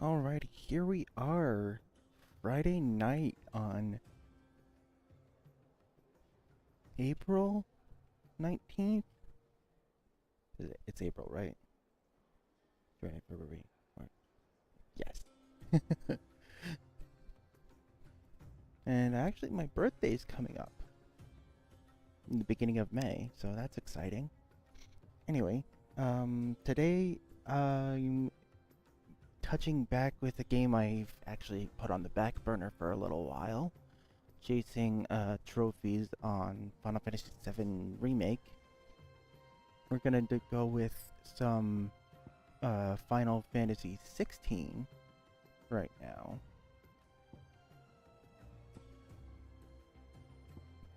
Alrighty, here we are. Friday night on April 19th? It's April, right? January, February, March. Yes. And actually, my birthday's coming up in the beginning of May, so that's exciting. Anyway, today I'm touching back with a game I've actually put on the back burner for a little while, chasing trophies on Final Fantasy VII Remake. We're gonna go with some Final Fantasy 16 right now.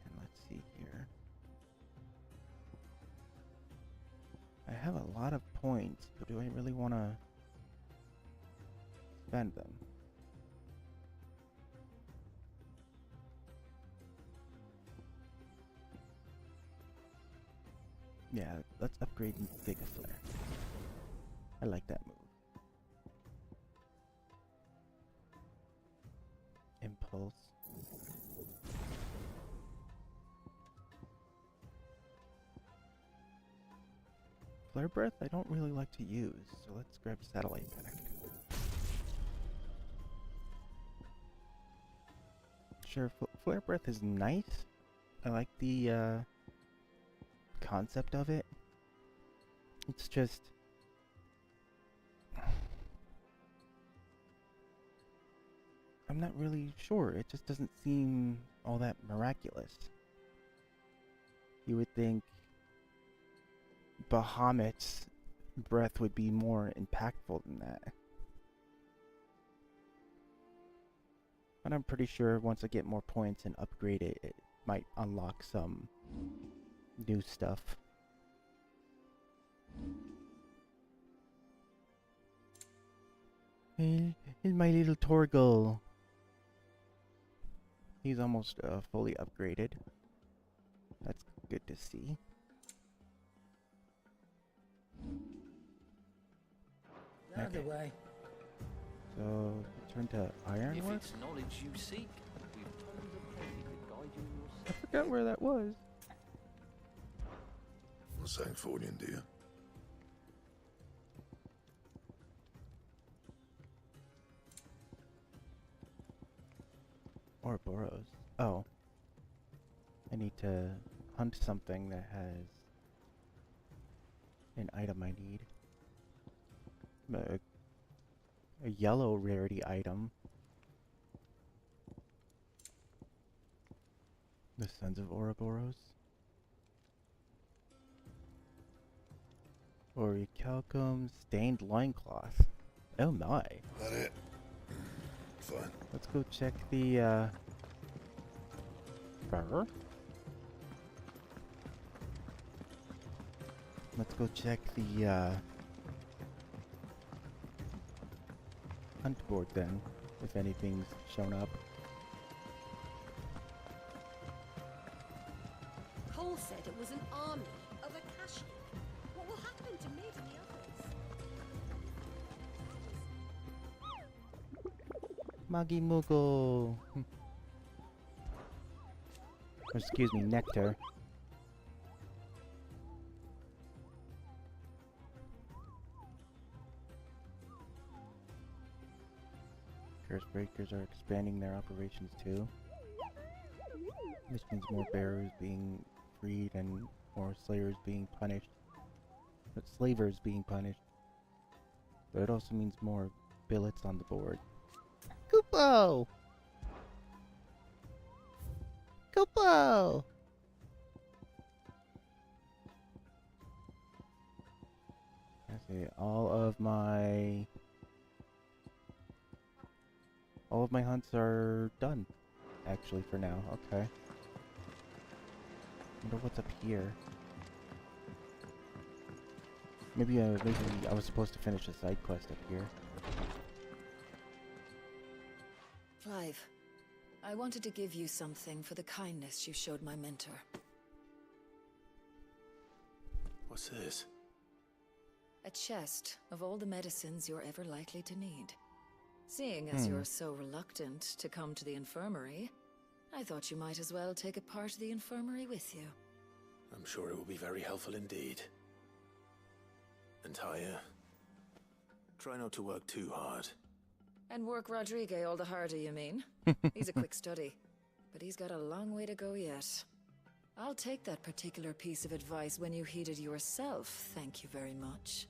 And let's see here. I have a lot of points, but do I really want to spend them? Yeah, let's upgrade Giga Flare. I like that move. Impulse. Flare Breath I don't really like to use, so let's grab Satellite back. Sure, Flare Breath is nice. I like the concept of it. It's just I'm not really sure. It just doesn't seem all that miraculous. You would think Bahamut's breath would be more impactful than that. But I'm pretty sure once I get more points and upgrade it, it might unlock some new stuff. And my little Torgal. He's almost fully upgraded. That's good to see. Other way. So, turn to Ironworks? If it's knowledge you seek, we've tons of plenty to guide you in your I forgot where that was. What's Sancfordian, dear? Ouroboros. Oh. I need to hunt something that has an item I need. A yellow rarity item. The Sons of Ouroboros. Orichalcum stained loincloth. Oh my. That it? Fine. Let's go check the fur. Let's go check the hunt board then, if anything's shown up. Cole said it was an army of Akashi. What will happen to Mid and the others? Magi Moogle! Excuse me, Nectar. Curse Breakers are expanding their operations too. This means more bearers being freed and more slayers being punished. But slavers being punished. But it also means more billets on the board. Kupo! Kupo! I see all of my hunts are done, actually, for now. Okay. Wonder what's up here. Maybe I was supposed to finish a side quest up here. Clive, I wanted to give you something for the kindness you showed my mentor. What's this? A chest of all the medicines you're ever likely to need. Seeing as you're so reluctant to come to the infirmary, I thought you might as well take a part of the infirmary with you. I'm sure it will be very helpful indeed. And Taya, try not to work too hard. And work Rodrigue all the harder, you mean? He's a quick study, but he's got a long way to go yet. I'll take that particular piece of advice when you heed it yourself, thank you very much.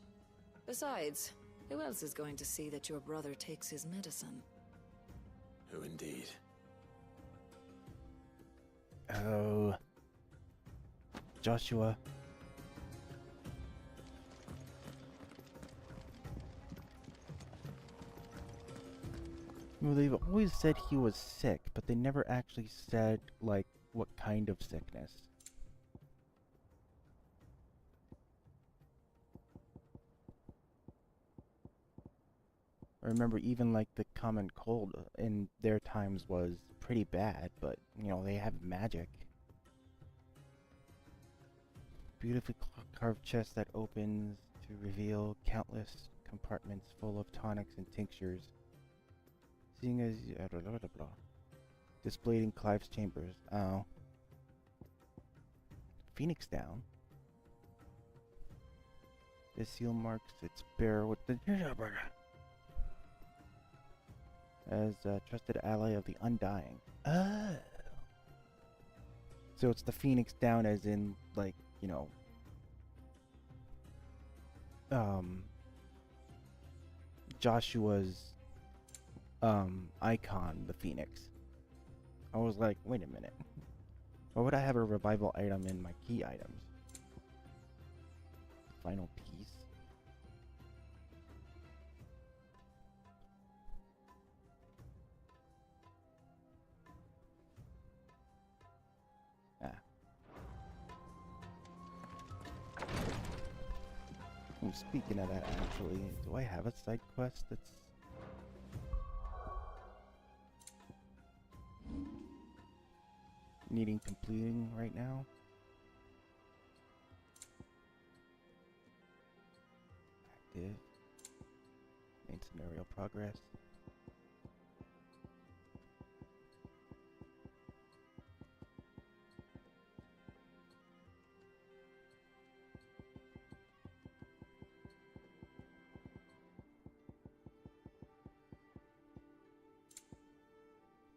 Besides, who else is going to see that your brother takes his medicine? Who indeed? Oh. Joshua. Well, they've always said he was sick, but they never actually said, like, what kind of sickness. I remember even, like, the common cold in their times was pretty bad, but, you know, they have magic. Beautifully carved chest that opens to reveal countless compartments full of tonics and tinctures. Seeing as blah, blah, blah, blah. Displayed in Clive's chambers. Oh. Phoenix down. The seal marks its bearer with the as a trusted ally of the Undying. Oh. So it's the Phoenix down as in, like, you know, Joshua's icon, the Phoenix. I was like, wait a minute. Why would I have a revival item in my key items? Final piece. Ah. Oh, speaking of that, actually, do I have a side quest that's needing completing right now? Active. Main scenario progress.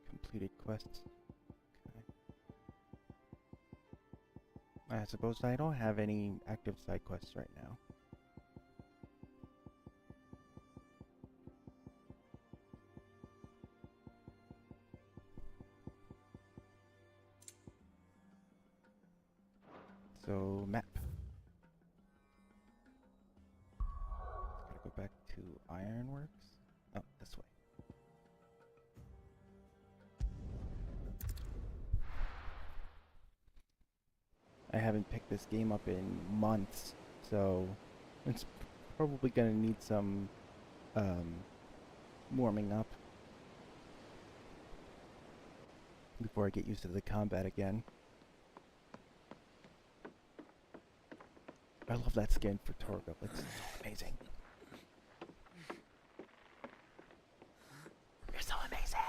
Completed quests. I suppose I don't have any active side quests right now. So, map. Gotta go back to Ironworks. Oh, this way. I haven't picked this game up in months, so it's probably gonna need some warming up before I get used to the combat again. I love that skin for Torgo. It's so amazing. You're so amazing.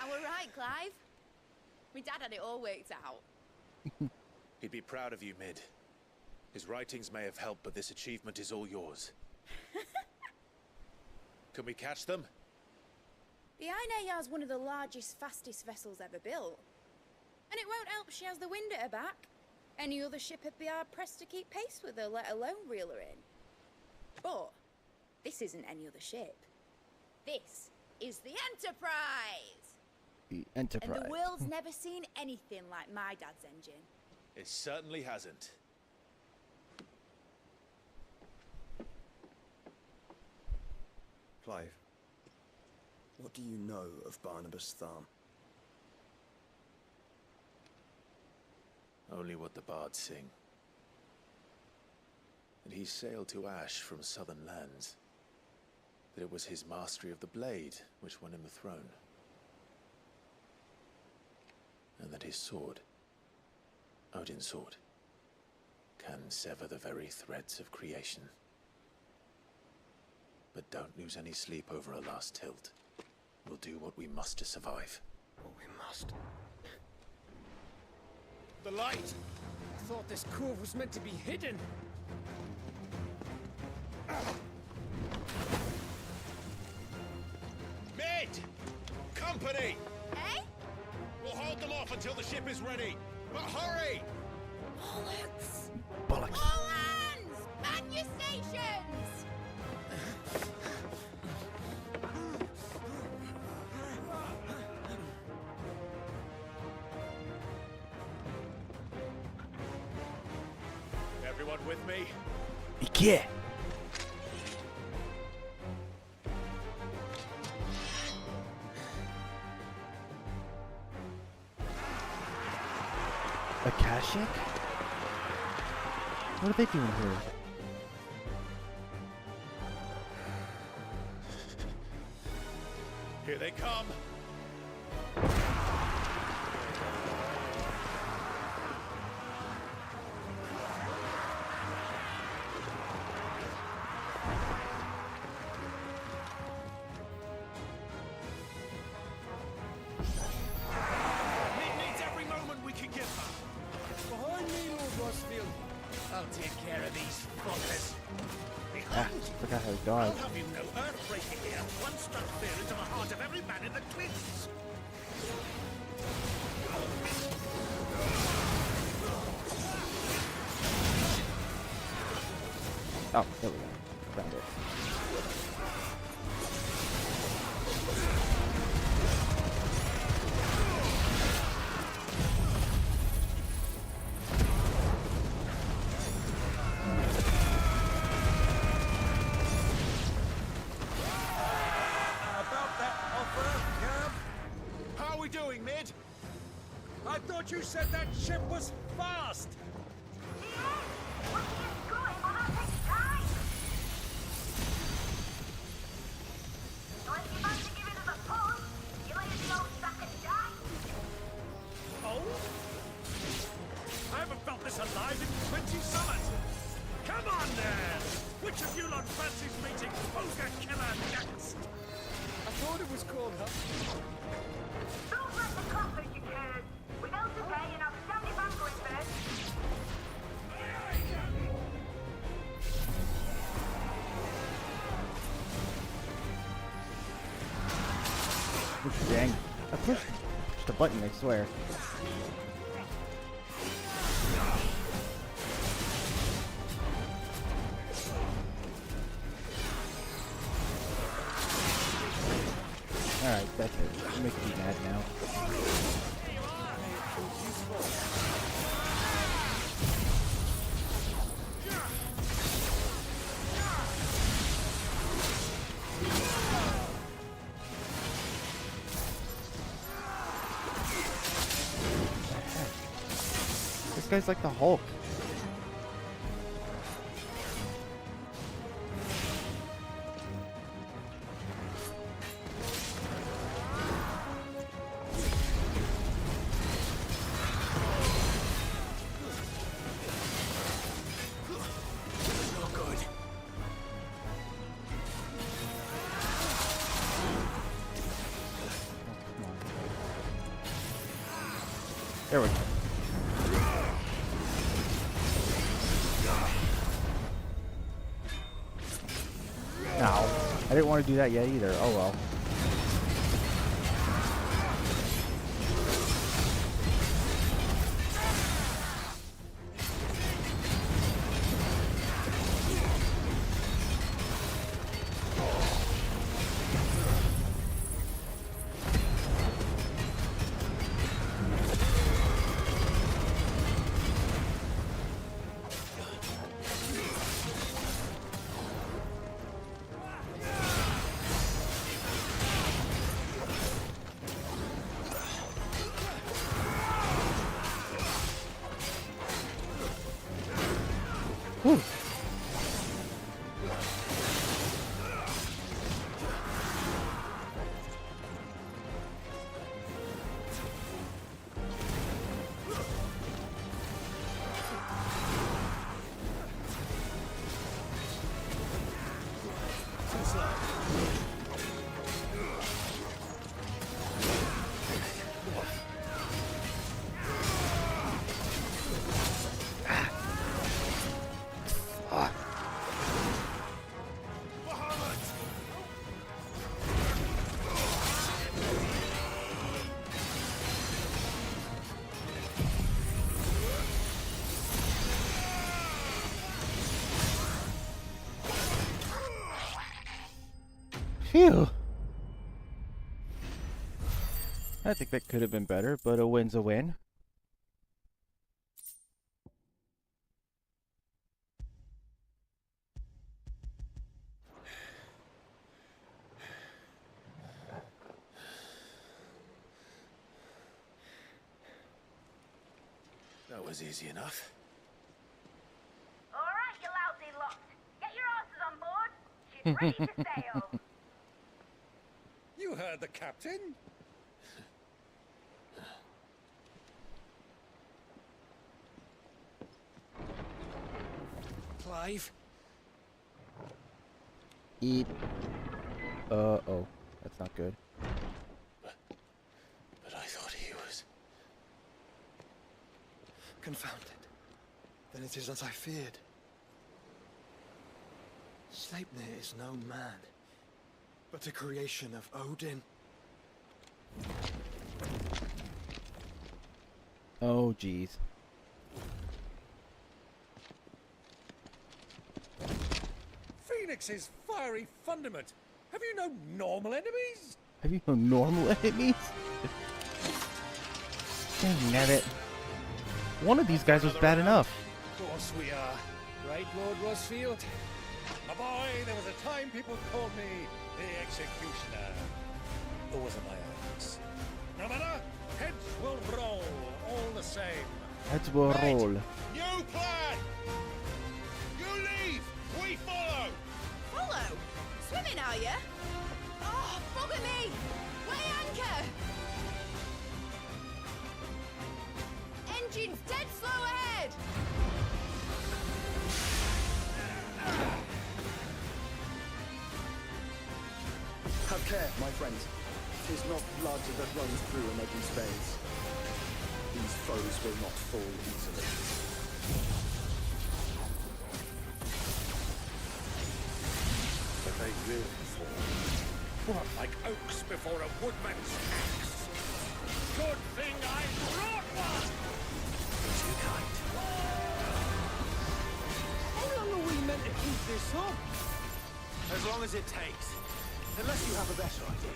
Am I right, Clive? My dad had it all worked out. He'd be proud of you, Mid. His writings may have helped, but this achievement is all yours. Can we catch them? The Aine is one of the largest, fastest vessels ever built. And it won't help she has the wind at her back. Any other ship would be hard-pressed to keep pace with her, let alone reel her in. But this isn't any other ship. This is the Enterprise! The Enterprise. And the world's never seen anything like my dad's engine. It certainly hasn't. Clive, what do you know of Barnabas Tharm? Only what the bards sing. And he sailed to Ash from southern lands. that it was his mastery of the blade which won him the throne. And that his sword, Odin's sword, can sever the very threads of creation. But don't lose any sleep over a last tilt. We'll do what we must to survive. What we must. The light! I thought this cove was meant to be hidden. Mid! Company! Eh? We'll hold them off until the ship is ready. But hurry! Bollocks! Bollocks. All hands! Man your stations! Everyone with me? Yeah. Akashic? What are they doing here? Here they come! It needs every moment we can give her! Behind me, Lord Rosfield. I'll take care of these fuckers. Ah, forgot how to I'll dodge. have you know, earth-breaking here once struck fear into the heart of every man in the cliffs! Oh, there we go. Found it. About that offer, Cab? How are we doing, Mid? I thought you said that ship was fast. Oh? I haven't felt this alive in 20 summers! Come on, then! Which of you lot fancies meeting Ogre Killer next? I thought it was called Hub. Don't let the clusters, you turds! We know today and I'll stand it back going first. Dang. I pushed the button, I swear. Alright, that's it. You're making me mad now. This guy's like the Hulk. No good. There we go. No, I didn't want to do that yet either. Oh well. Phew. I think that could have been better, but a win's a win. That was easy enough. All right, you lousy lot. Get your asses on board. She's ready to sail. You heard the captain. Clive? Eat. Oh. That's not good. But I thought he was... Confounded. Then it is as I feared. Sleipnir is no man, but a creation of Odin. Oh, jeez. Phoenix's fiery fundament. Have you no normal enemies? Have you no normal enemies? Dang it. One of these guys was bad enough. Of course we are. Right, Lord Rosfield? My boy, there was a time people called me the Executioner. Or was it my axe? No matter, heads will roll all the same. Heads will roll. New plan! You leave, we follow! Follow? Swimming, are you? Oh, bugger me! Weigh anchor! Engine's dead slow ahead! Have care, my friends. 'Tis not blood that runs through an Eddie's veins. These foes will not fall easily. But they will fall. What, like oaks before a woodman's axe? Good thing I brought one! Too kind. How long are we meant to keep this up? As long as it takes. Unless you have a better idea.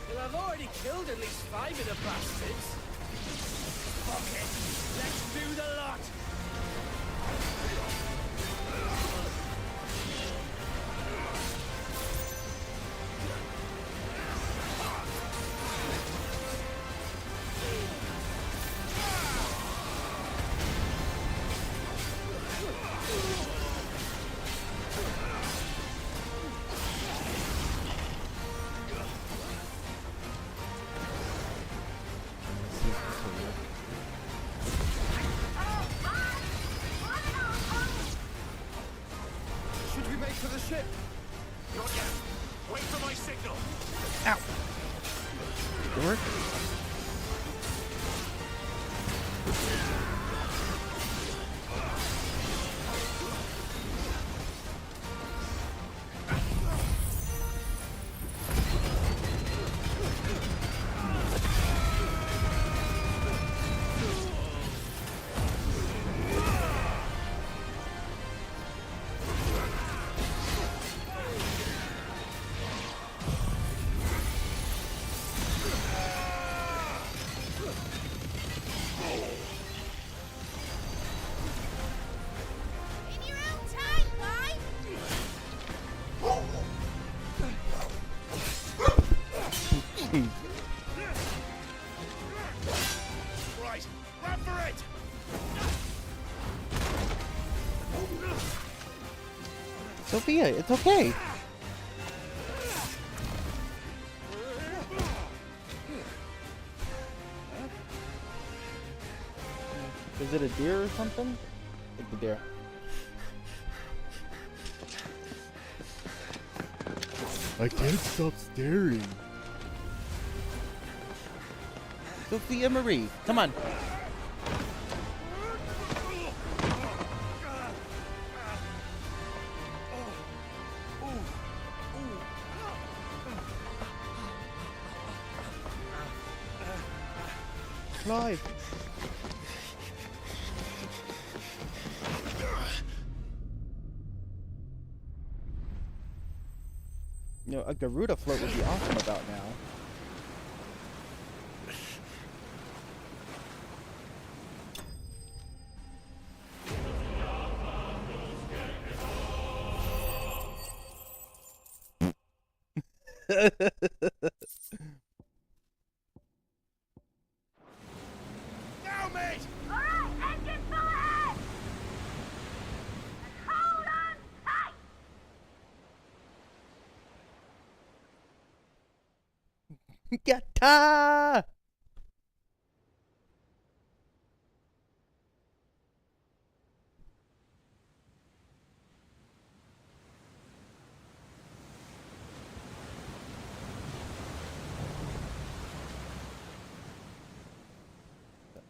Well, I've already killed at least 5 of the bastards. Fuck it. Let's do the lot. Should we make for the ship? Not yet. Wait for my signal. Ow. Did it work? In your own time, Clive! Right, run for it! Sophia, it's okay. Is it a deer or something? Like the deer. I can't stop staring. Sophia Marie, come on. Clive. You know, a Garuda float would be awesome about now. Now, mate! Alright, engine full ahead! And hold on tight! Yatta!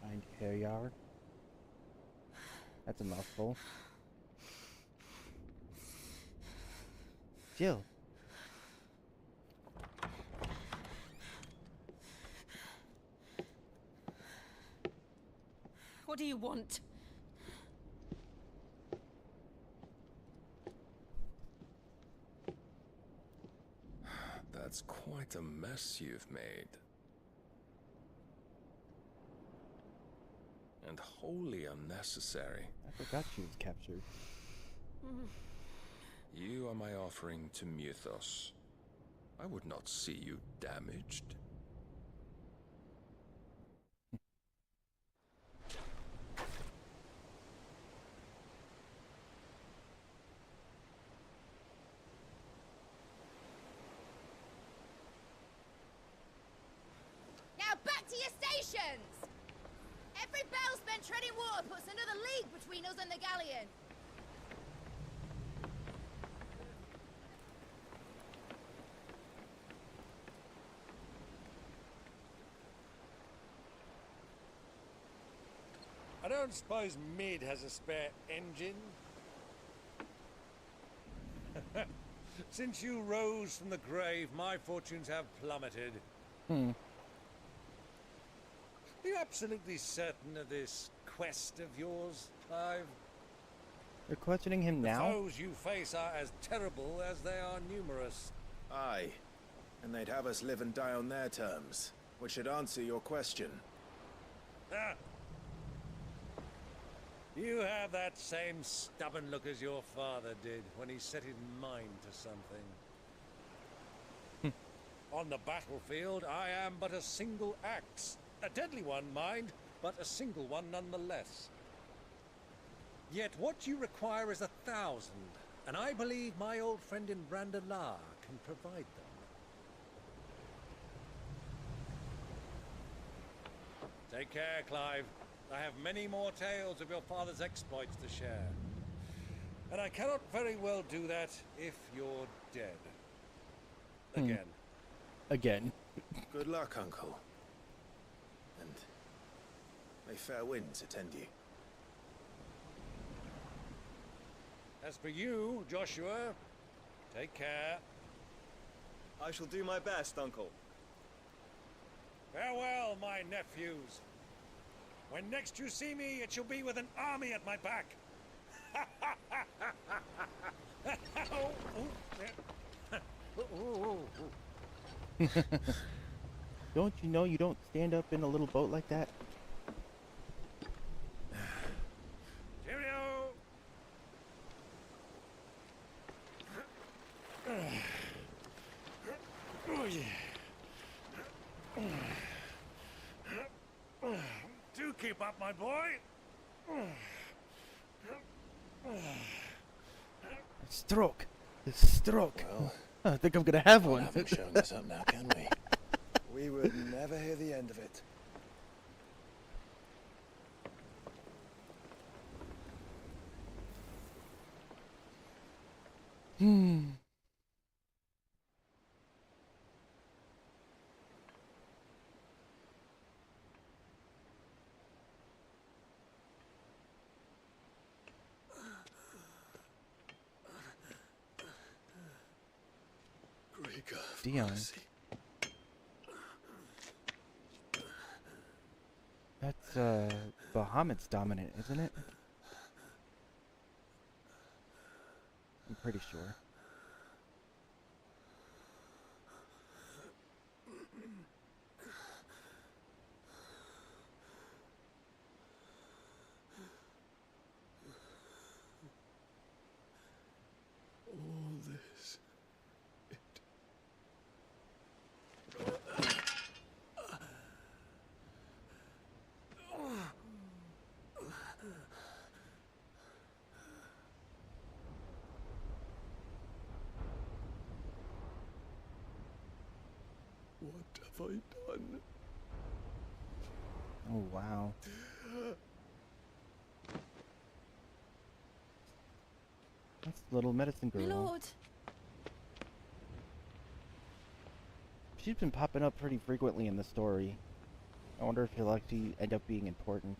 Ein Herjar. That's a mouthful. Jill. What do you want? That's quite a mess you've made. And wholly unnecessary. I forgot she was captured. You are my offering to Mythos. I would not see you damaged. Now back to your stations! Every bell spent treading water puts another league between us and the galleon. I don't suppose Mid has a spare engine? Since you rose from the grave, my fortunes have plummeted. Hmm. Are you absolutely certain of this quest of yours, Clive? You're questioning him The now? foes you face are as terrible as they are numerous. Aye. And they'd have us live and die on their terms, which should answer your question. Ah. You have that same stubborn look as your father did when he set his mind to something. On the battlefield, I am but a single axe. A deadly one, mind, but a single one nonetheless. Yet what you require is 1,000, and I believe my old friend in Randalar can provide them. Take care, Clive. I have many more tales of your father's exploits to share. And I cannot very well do that if you're dead. Again. Again. Good luck, Uncle. And may fair winds attend you. As for you, Joshua, take care. I shall do my best, Uncle. Farewell, my nephews. When next you see me, it shall be with an army at my back. Don't you know you don't stand up in a little boat like that? Cheerio! Do keep up, my boy. Stroke. The stroke. Well, I think I'm gonna have one. haven't shown this up now, can we? We would never hear the end of it. Dion. That's Bahamut's dominant, isn't it? I'm pretty sure. All this. What have I done? Oh, wow. That's Little Medicine Girl. Lord. She's been popping up pretty frequently in the story. I wonder if he'll actually end up being important.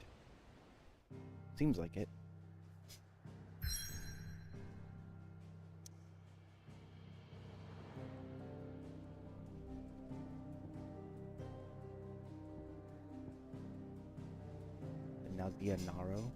Seems like it. And now the Anaro.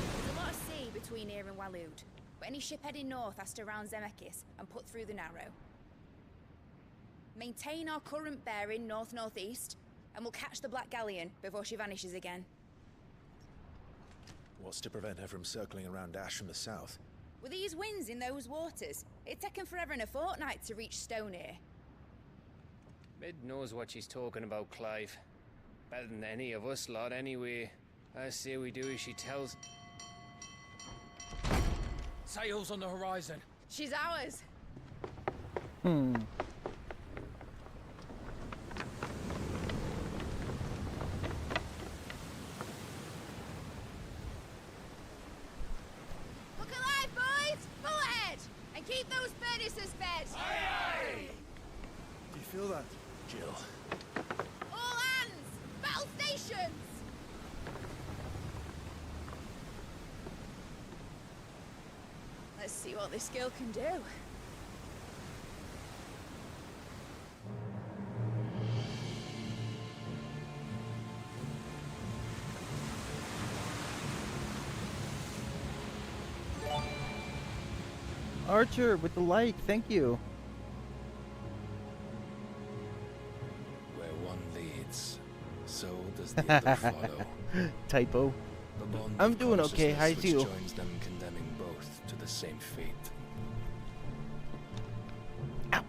There's a lot of sea between here and Waloed, but any ship heading north has to round Zemeckis and put through the Narrow. Maintain our current bearing north-northeast, and we'll catch the Black Galleon before she vanishes again. What's to prevent her from circling around Ash from the south? With these winds in those waters, it'd taken forever and a fortnight to reach Stonehere. Mid knows what she's talking about, Clive. Better than any of us lot, anyway. I say we do as she tells. Sails on the horizon. She's ours. Hmm. Look alive, boys! Full ahead! And keep those furnaces fed! Do you feel that? Jill. All hands! Battle stations! Let's see what this girl can do. Archer with the like, thank you. Where one leads, so does the other follow. Typo. The bond I'm of doing okay, how consciousness you? which joins them, condemning both to the same fate. Ow.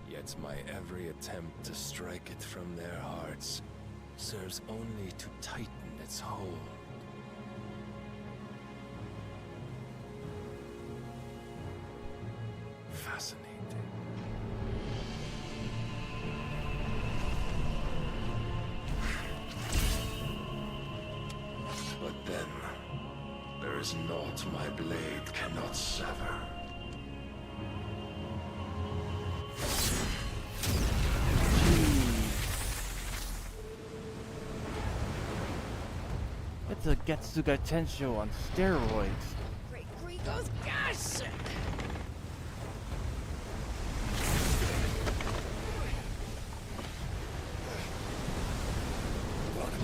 Yet my every attempt to strike it from their hearts serves only to tighten its hold. Fascinating. But then, there is naught my blade cannot sever. It's a Getsuga Tensho on steroids. Great Grigos, gosh!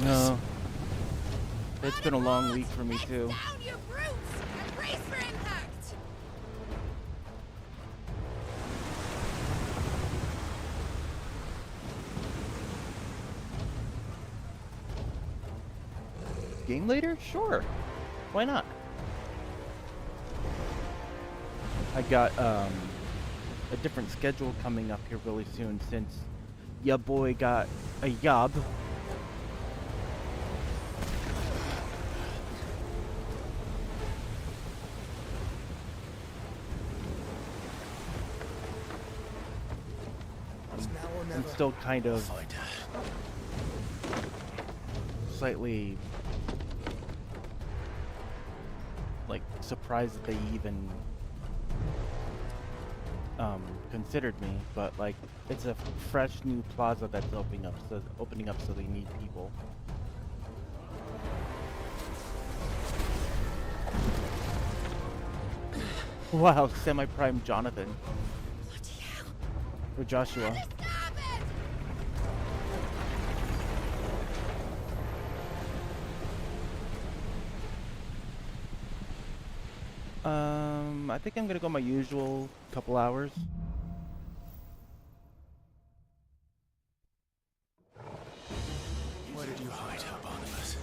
No. It's been a long week for me too. Down, you brutes! And brace for impact! Game later? Sure. Why not? I got a different schedule coming up here really soon since ya boy got a job. I'm still kind of slightly like surprised that they even considered me, but like it's a fresh new plaza that's opening up, so they need people. Wow, semi-prime Jonathan. Or Joshua. I think I'm gonna go my usual couple hours. Where did you hide her, Barnabas?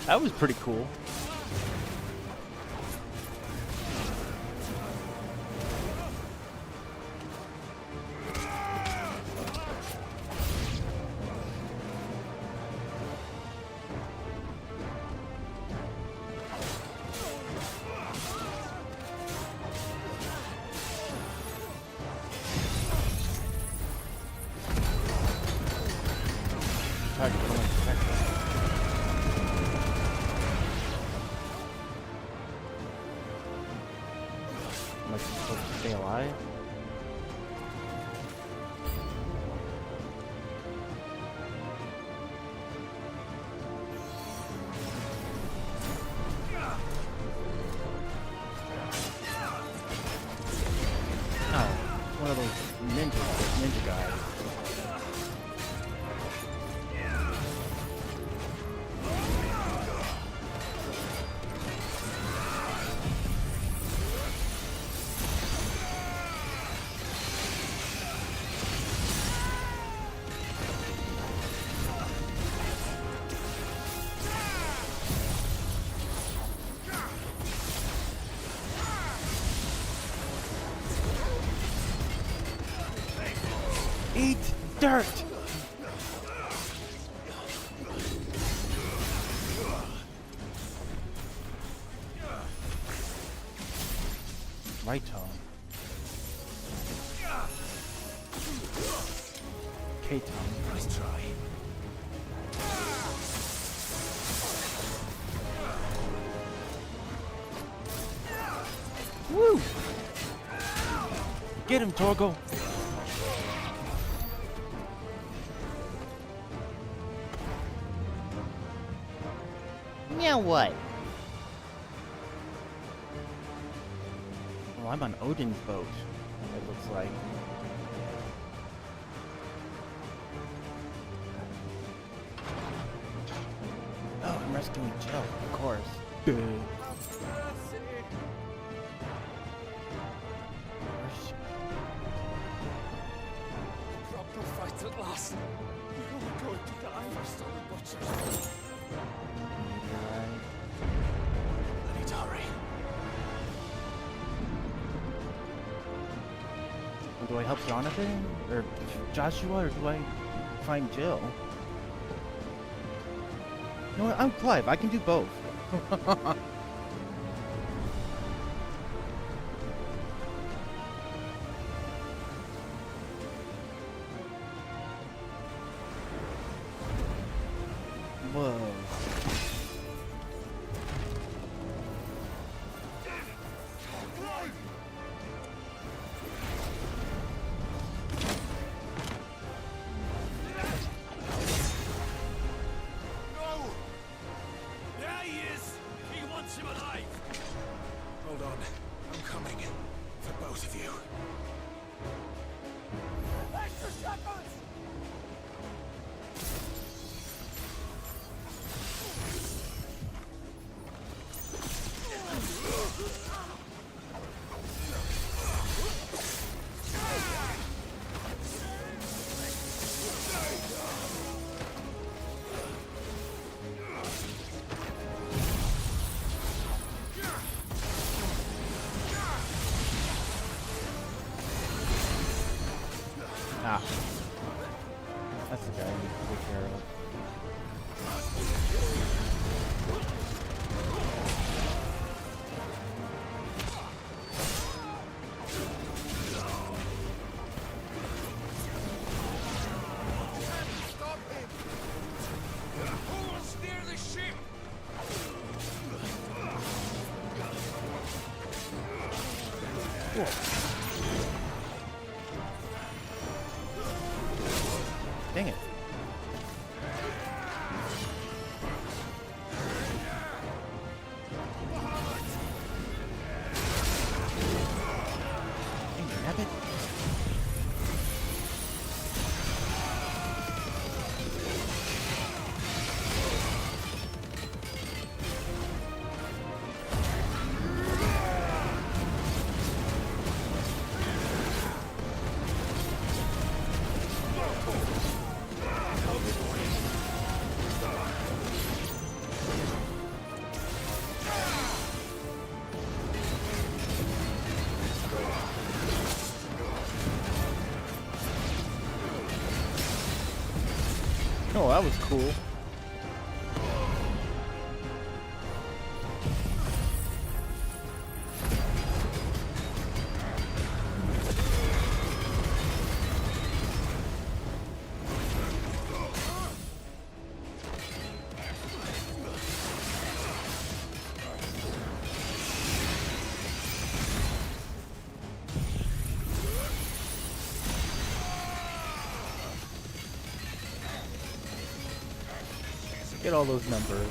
That was pretty cool. Am I supposed to stay alive? Oh, one of those ninja guys. Eat dirt! Right, Tom. Okay, Tom. Nice try. Woo! Get him, Torgo! Now what? Oh, I'm on Odin's boat, it looks like. Oh, I'm rescuing Jill, of course. Proper fight at last. You're going to die for son of butchers. I need to hurry. Do I help Jonathan? Or Joshua? Or do I find Jill? You know what? I'm Clive. I can do both. Whoa. Hold on. I'm coming. For both of you. Ah. That's the guy I need to take care of. Dang it. Dang it, nabbit. Oh, that was cool. Get all those numbers.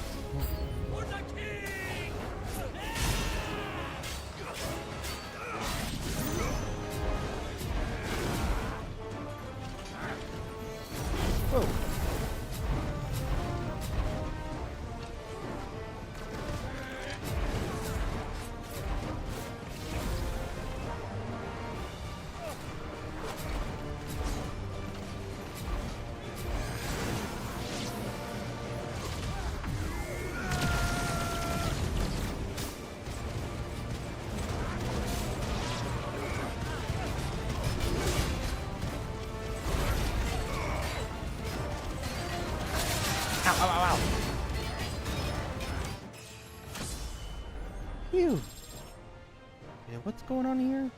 Whoa. Ow, ow, ow, ow. Phew. Yeah, what's going on here?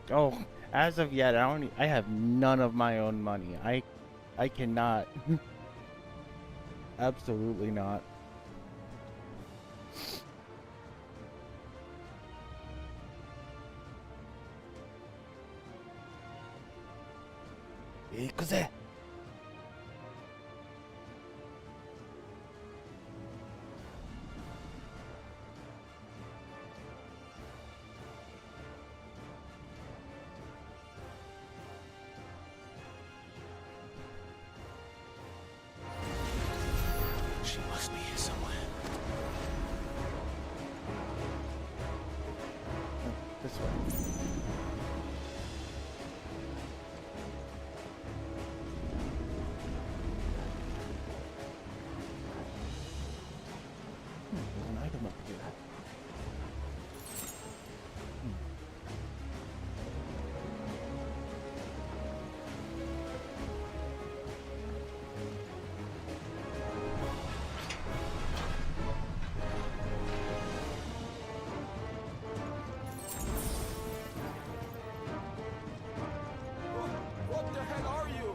Oh, as of yet, I have none of my own money. I cannot. Absolutely not. Ikuze! She must be here somewhere. This way. There's an item up here. What the hell are you?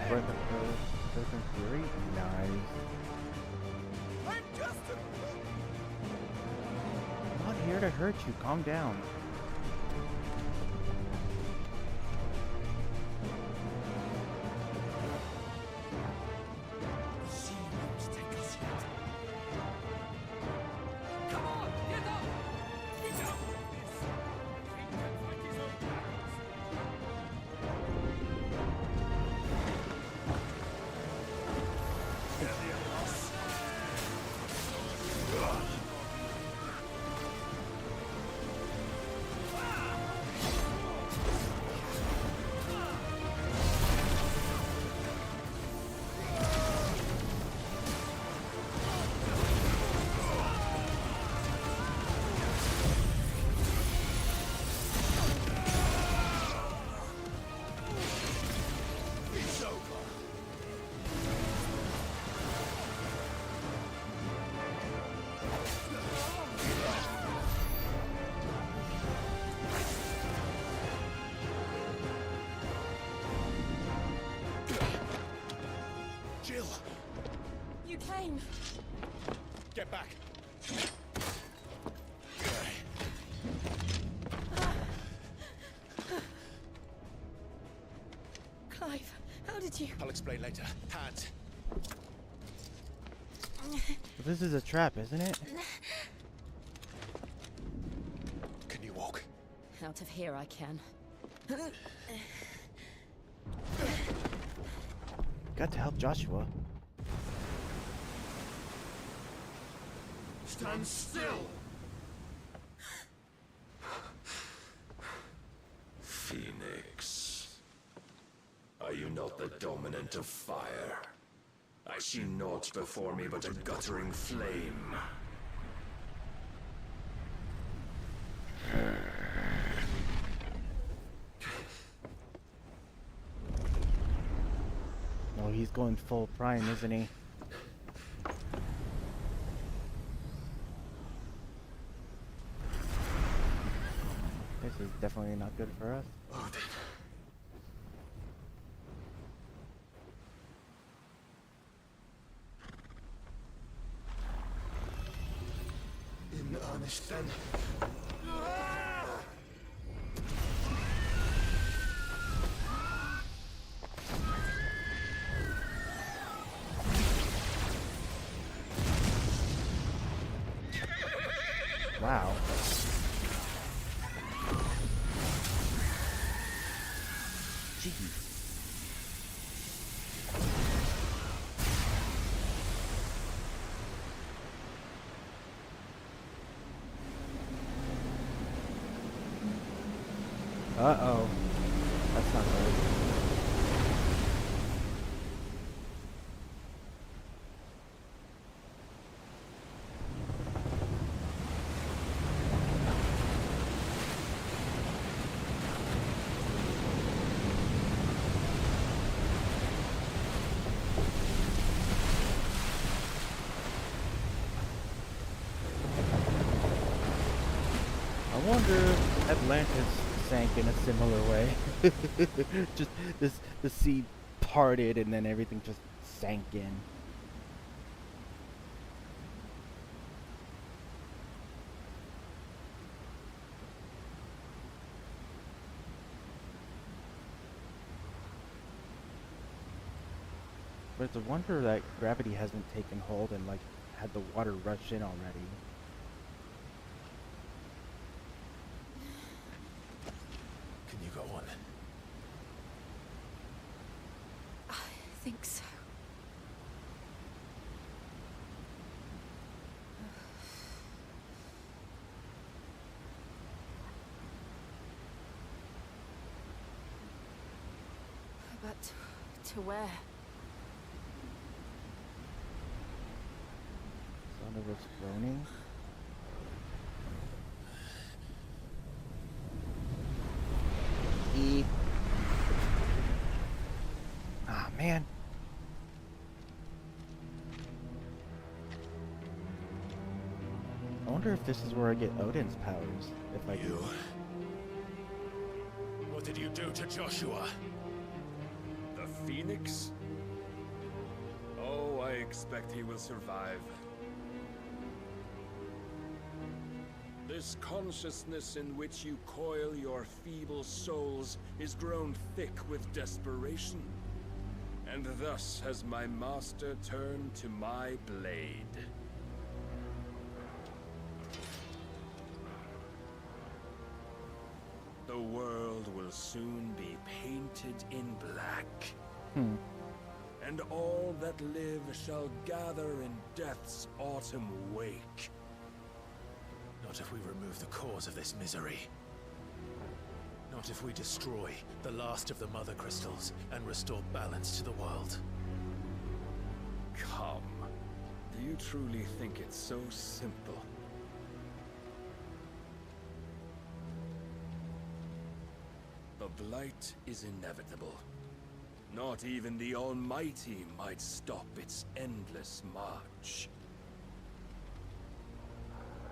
For the Frozen Fury? Nice. I'm just I'm not here to hurt you. Calm down. How did you? I'll explain later. Hands. This is a trap, isn't it? Can you walk? Out of here I can. Got to help Joshua. Stand still! Phoenix. Are you not the dominant of fire? I see naught before me but a guttering flame. Oh, he's going full prime, isn't he? This is definitely not good for us. Odin. In earnest then. Wow. Jeez. Uh-oh. That's not good. I wonder if Atlantis sank in a similar way. Just the sea parted and then everything just sank in. But it's a wonder that gravity hasn't taken hold and like had the water rush in already. Can you go on? I think so. But to where? Sound of us groaning. Ah, man. I wonder if this is where I get Odin's powers. If I do. What did you do to Joshua? The Phoenix? Oh, I expect he will survive. This consciousness in which you coil your feeble souls is grown thick with desperation. And thus has my master turned to my blade. The world will soon be painted in black. And all that live shall gather in death's autumn wake. Not if we remove the cause of this misery. Not if we destroy the last of the Mother Crystals and restore balance to the world. Come. Do you truly think it's so simple? The Blight is inevitable. Not even the Almighty might stop its endless march.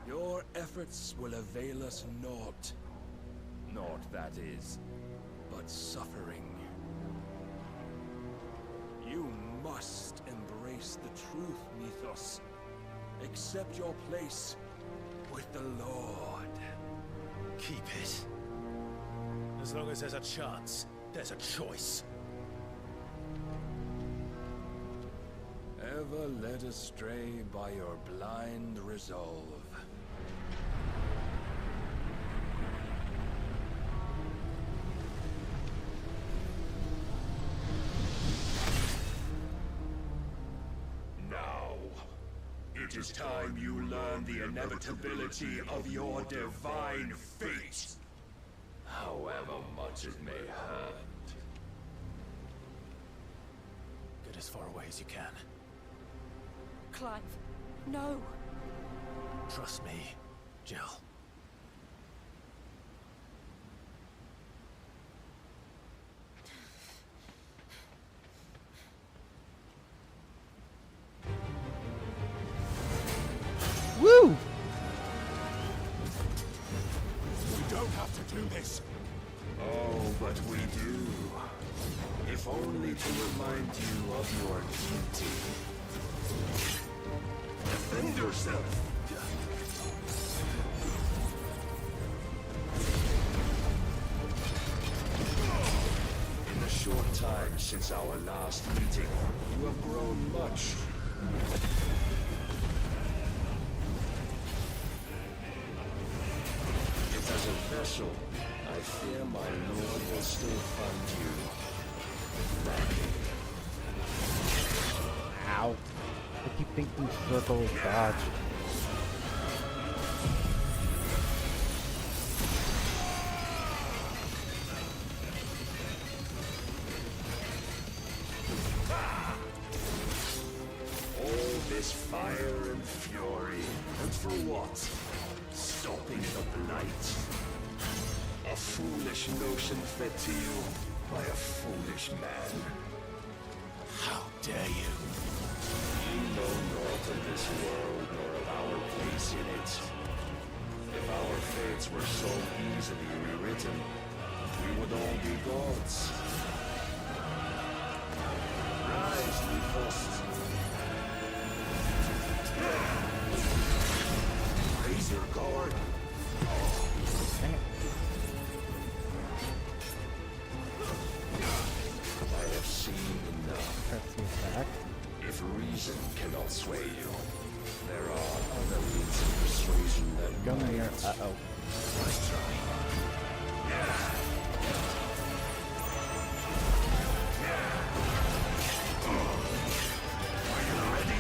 Your efforts will avail us naught. Naught, that is, but suffering. You must embrace the truth, Mythos. Accept your place with the Lord. Keep it. As long as there's a chance, there's a choice. astray by your blind resolve. Now, it is time you learn the inevitability of your divine fate, however much it may hurt. Get as far away as you can. Clive, no. Trust me, Jill. Woo! We don't have to do this. Oh, but we do. If only to remind you of your duty. Defend yourself! In the short time since our last meeting, you have grown much. If as a vessel, I fear my lord will still find you lacking. Ow. I keep thinking circle is dodge. All this fire and fury, and for what? Stopping the blight. A foolish notion fed to you by a foolish man. How dare you? You know naught of this world nor of our place in it. If our fates were so easily rewritten, we would all be gods. Rise, Leopold. Raise your guard. I have seen enough. Press the attack. If reason cannot sway you, there are other means of persuasion that Come might. here. Uh-oh. Let's try. Are you ready?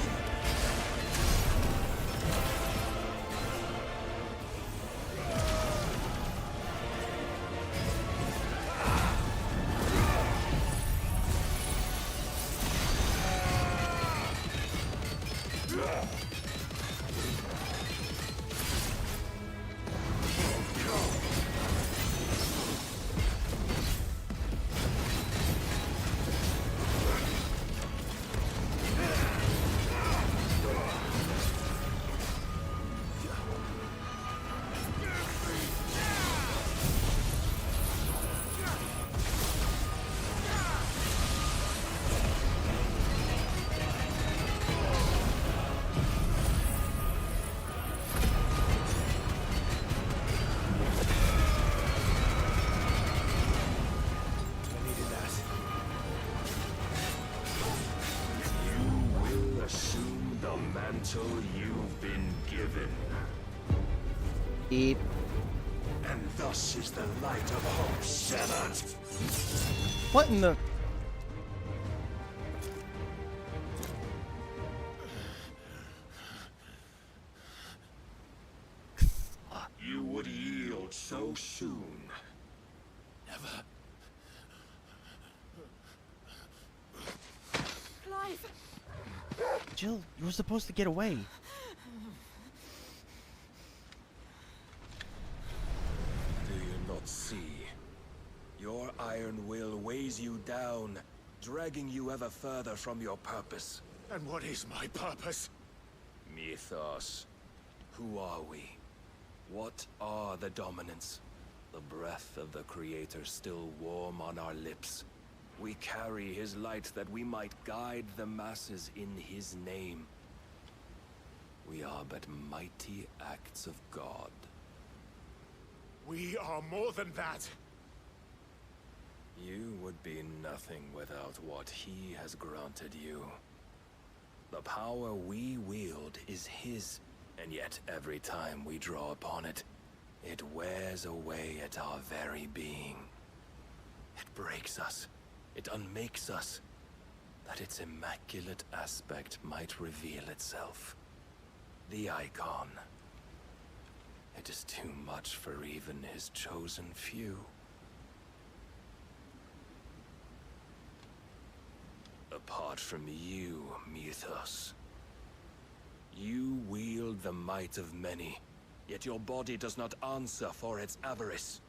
You've been given. Eep. And thus is the light of hope severed. What in the... You would yield so soon. Never. Clive! Jill, you were supposed to get away. Do you not see? Your iron will weighs you down, dragging you ever further from your purpose. And what is my purpose? Mythos. Who are we? What are the dominants? The breath of the Creator still warm on our lips. We carry his light that we might guide the masses in his name. We are but mighty acts of God. We are more than that. You would be nothing without what he has granted you. The power we wield is his, and yet every time we draw upon it, it wears away at our very being. It breaks us. It unmakes us. That its immaculate aspect might reveal itself. The Icon. It is too much for even his chosen few. Apart from you, Mythos. You wield the might of many, yet your body does not answer for its avarice.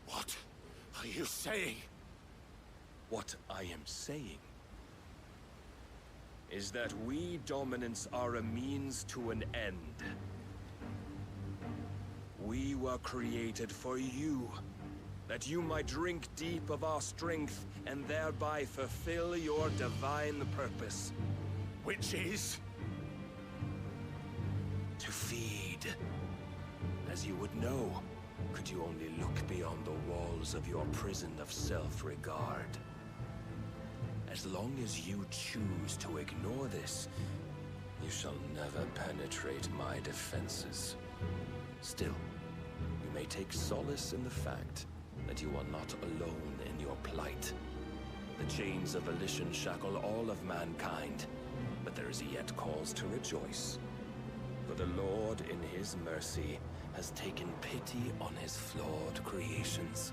What are you saying? What I am saying is that we dominants are a means to an end. We were created for you, that you might drink deep of our strength and thereby fulfill your divine purpose. Which is? To feed. As you would know, could you only look beyond the walls of your prison of self-regard. As long as you choose to ignore this, you shall never penetrate my defenses. Still, you may take solace in the fact that you are not alone in your plight. The chains of volition shackle all of mankind, but there is yet cause to rejoice. For the Lord, in his mercy, has taken pity on his flawed creations,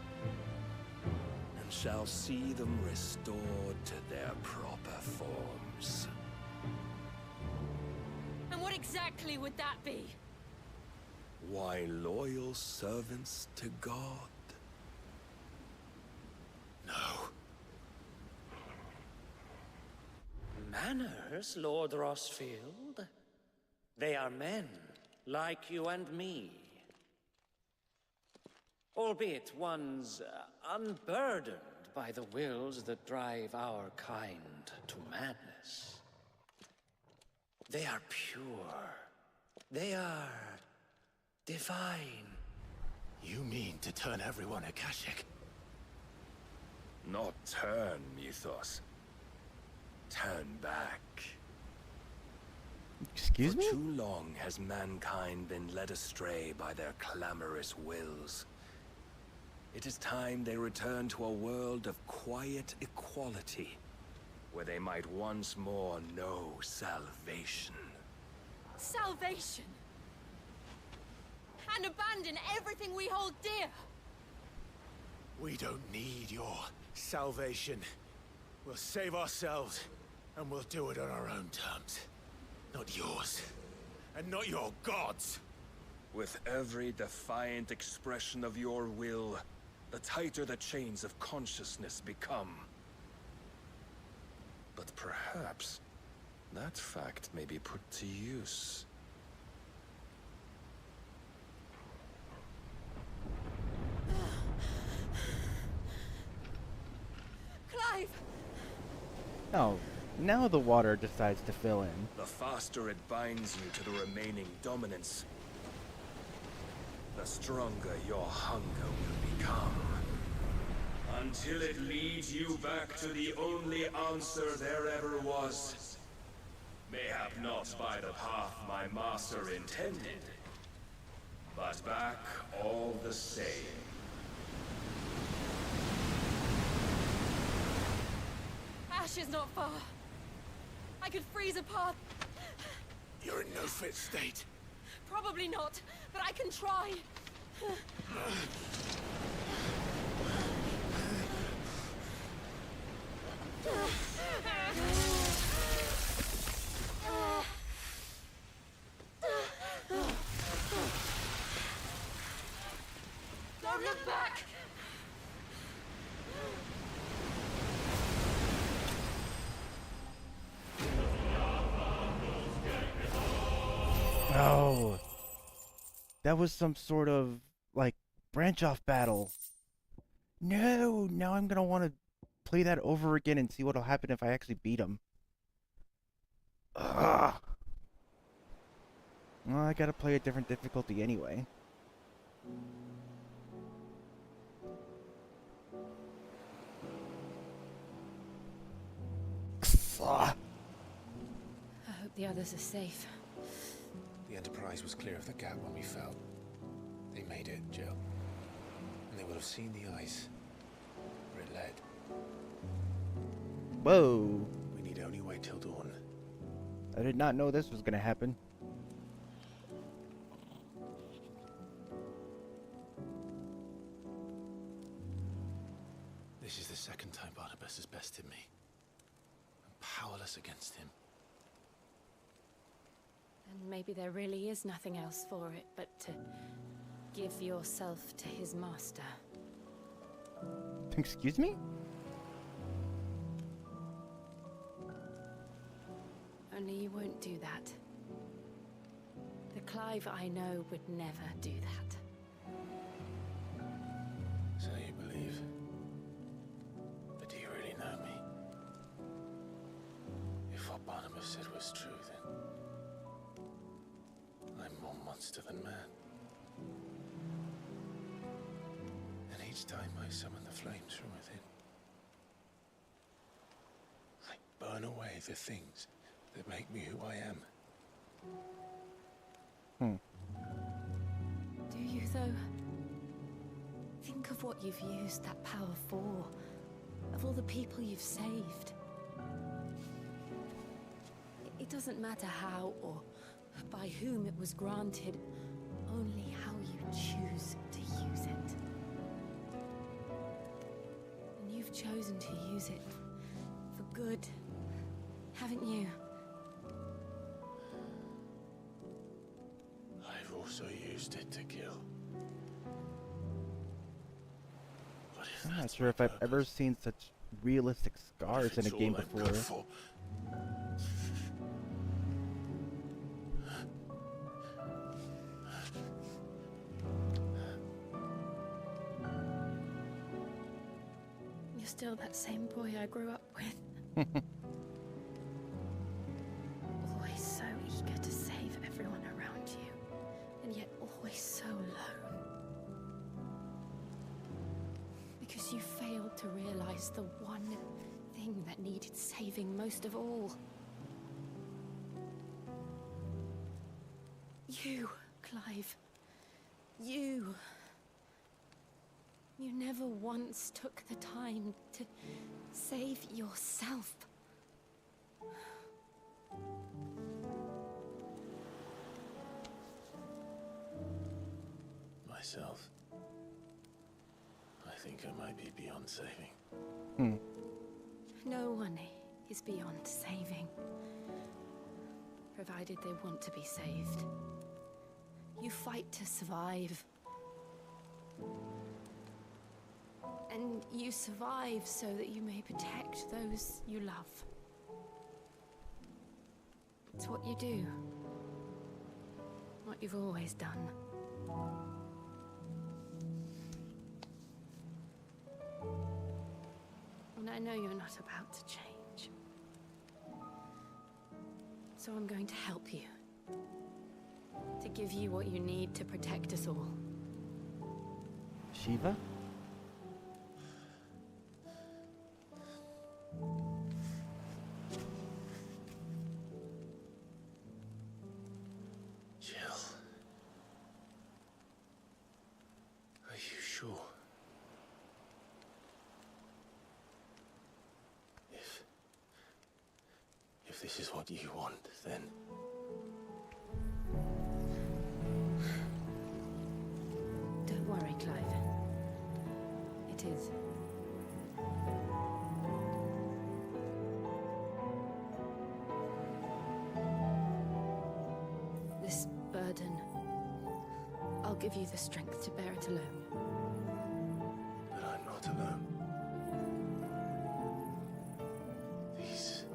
and shall see them restored to their proper forms. And what exactly would that be? Why, loyal servants to God. No. Manners, Lord Rosfield? They are men, like you and me. Albeit ones unburdened by the wills that drive our kind to madness. They are pure. They are divine. You mean to turn everyone Akashic? Not turn, Mythos. Turn back. Excuse me? For too long has mankind been led astray by their clamorous wills. It is time they return to a world of quiet equality, where they might once more know salvation. Salvation! And abandon everything we hold dear! We don't need your salvation. We'll save ourselves, and we'll do it on our own terms. Not yours. And not your gods! With every defiant expression of your will, the tighter the chains of consciousness become. But perhaps that fact may be put to use. Clive! Oh, now the water decides to fill in. The faster it binds you to the remaining dominance, the stronger your hunger will become. Until it leads you back to the only answer there ever was. Mayhap not by the path my master intended, but back all the same. Ash is not far. I could freeze a path. You're in no fit state. Probably not, but I can try. Don't look back! Oh, that was some sort of, like, branch-off battle. No, now I'm gonna want to play that over again and see what'll happen if I actually beat him. Ugh. Well, I gotta play a different difficulty anyway. the others are safe. The Enterprise was clear of the gap when we fell. They made it, Jill. And they would have seen the ice where it led. Whoa. We need only wait till dawn. I did not know this was gonna happen. This is the second time Barnabas has bested me. I'm powerless against him. And maybe there really is nothing else for it but to give yourself to his master. Excuse me? Only you won't do that. The Clive I know would never do that. So you believe? But do you really know me? If what Barnabas said was true, then I'm more monster than man. And each time I summon the flames from within, I burn away the things that make me who I am. Do you, though? Think of what you've used that power for. Of all the people you've saved. It doesn't matter how or by whom it was granted, only how you choose to use it. And you've chosen to use it for good, haven't you? I've also used it to kill. But if I'm not that's sure my if I've purpose, ever seen such realistic scars in a it's game all I'm good before. for, You're still that same boy I grew up with. Always so eager to save everyone around you, and yet always so alone. Because you failed to realize the one thing that needed saving most of all. You, Clive. You. You never once took the time to save yourself. myself, I think I might be beyond saving. No one is beyond saving, provided they want to be saved. You fight to survive. And you survive so that you may protect those you love. It's what you do. What you've always done. And I know you're not about to change. So I'm going to help you. To give you what you need to protect us all. Shiva? Jill. Are you sure? If this is what you want, then... Don't worry, Clive. It is. This burden, I'll give you the strength to bear it alone. But I'm not alone. These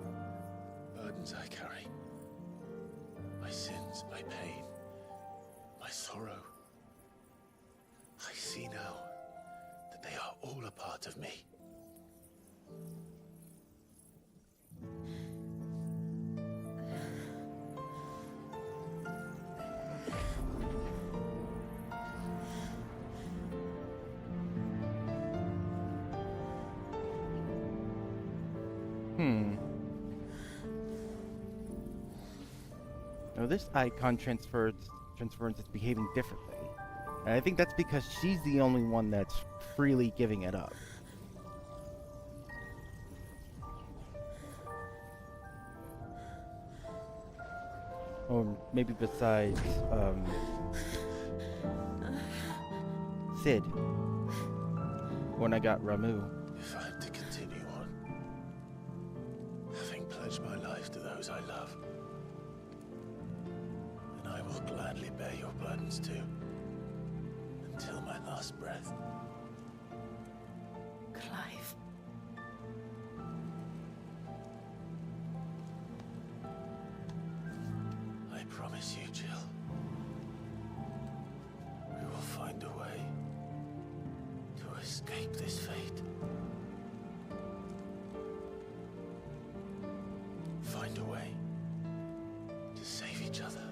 burdens I carry, my sins, my pain, my sorrow, I see now that they are all a part of me. Now this icon transference is behaving differently. And I think that's because she's the only one that's freely giving it up. Or maybe besides, Cid. When I got Ramuh. If I'm to continue on, having pledged my life to those I love, then I will gladly bear your burdens too, until my last breath. Clive. I promise you, Jill, we will find a way to escape this fate. Find a way to save each other.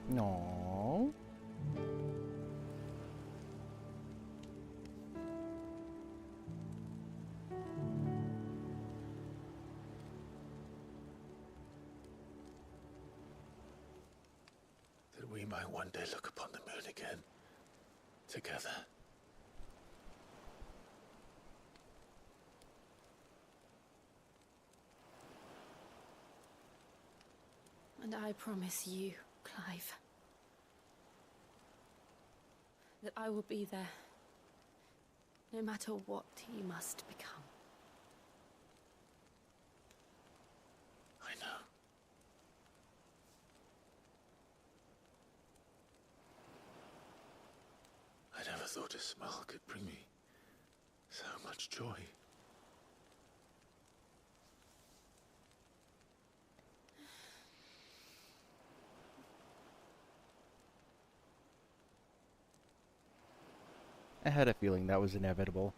No. That we might one day look upon the moon again, together. And I promise you, Clive, that I will be there, no matter what you must become. I know. I never thought a smile could bring me so much joy. I had a feeling that was inevitable.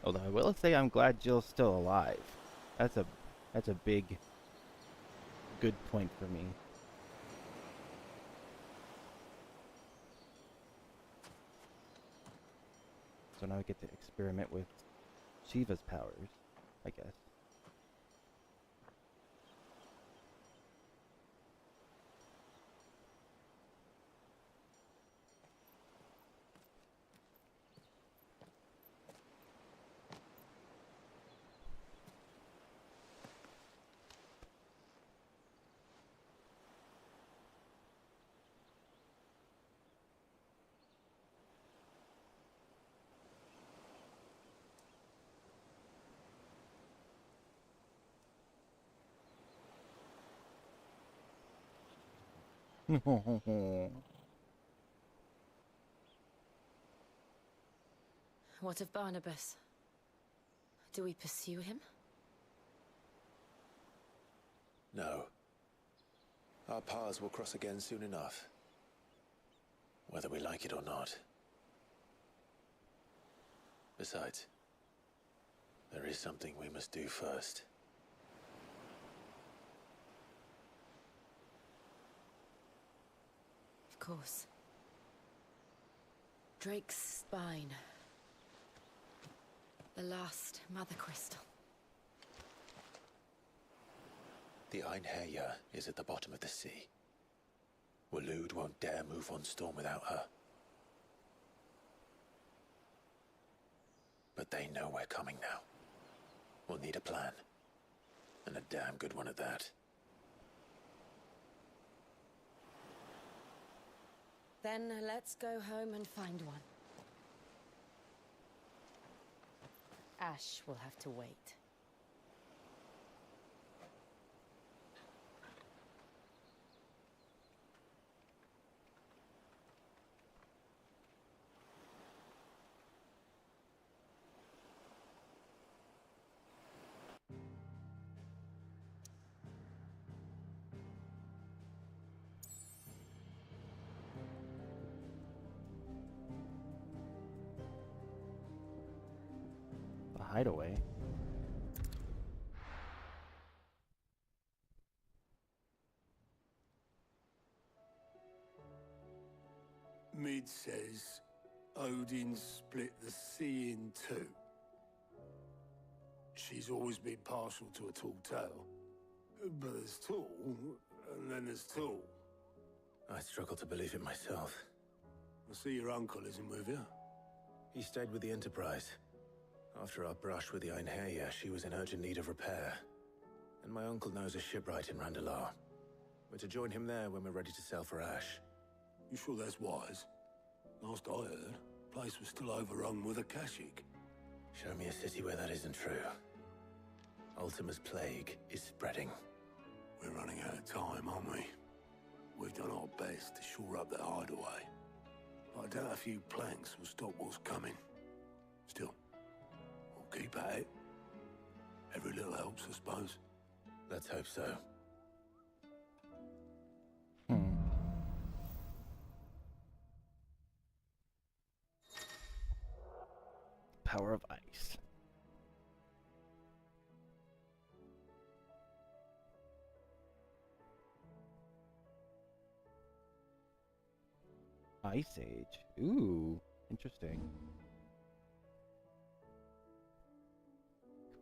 Although I will say I'm glad Jill's still alive. That's a big good point for me. So now I get to experiment with Shiva's powers, I guess. What of Barnabas? Do we pursue him? No. Our paths will cross again soon enough. Whether we like it or not. Besides, there is something we must do first. Of course. Drake's spine. The last Mother Crystal. The Einherjar is at the bottom of the sea. Waloed won't dare move on Storm without her. But they know we're coming now. We'll need a plan. And a damn good one at that. Then let's go home and find one. Ash will have to wait. Hideaway. Kid says Odin split the sea in two. She's always been partial to a tall tale. But there's tall, and then there's tall. I struggle to believe it myself. I see your uncle isn't with you. He stayed with the Enterprise. After our brush with the Einherja, she was in urgent need of repair. And my uncle knows a shipwright in Randalar. We're to join him there when we're ready to sail for Ash. You sure that's wise? Last I heard, the place was still overrun with Akashic. Show me a city where that isn't true. Ultima's plague is spreading. We're running out of time, aren't we? We've done our best to shore up that hideaway. I doubt a few planks will stop what's coming. Still, we'll keep at it. Every little helps, I suppose. Let's hope so. Power of ice. Ice Age. Ooh, interesting.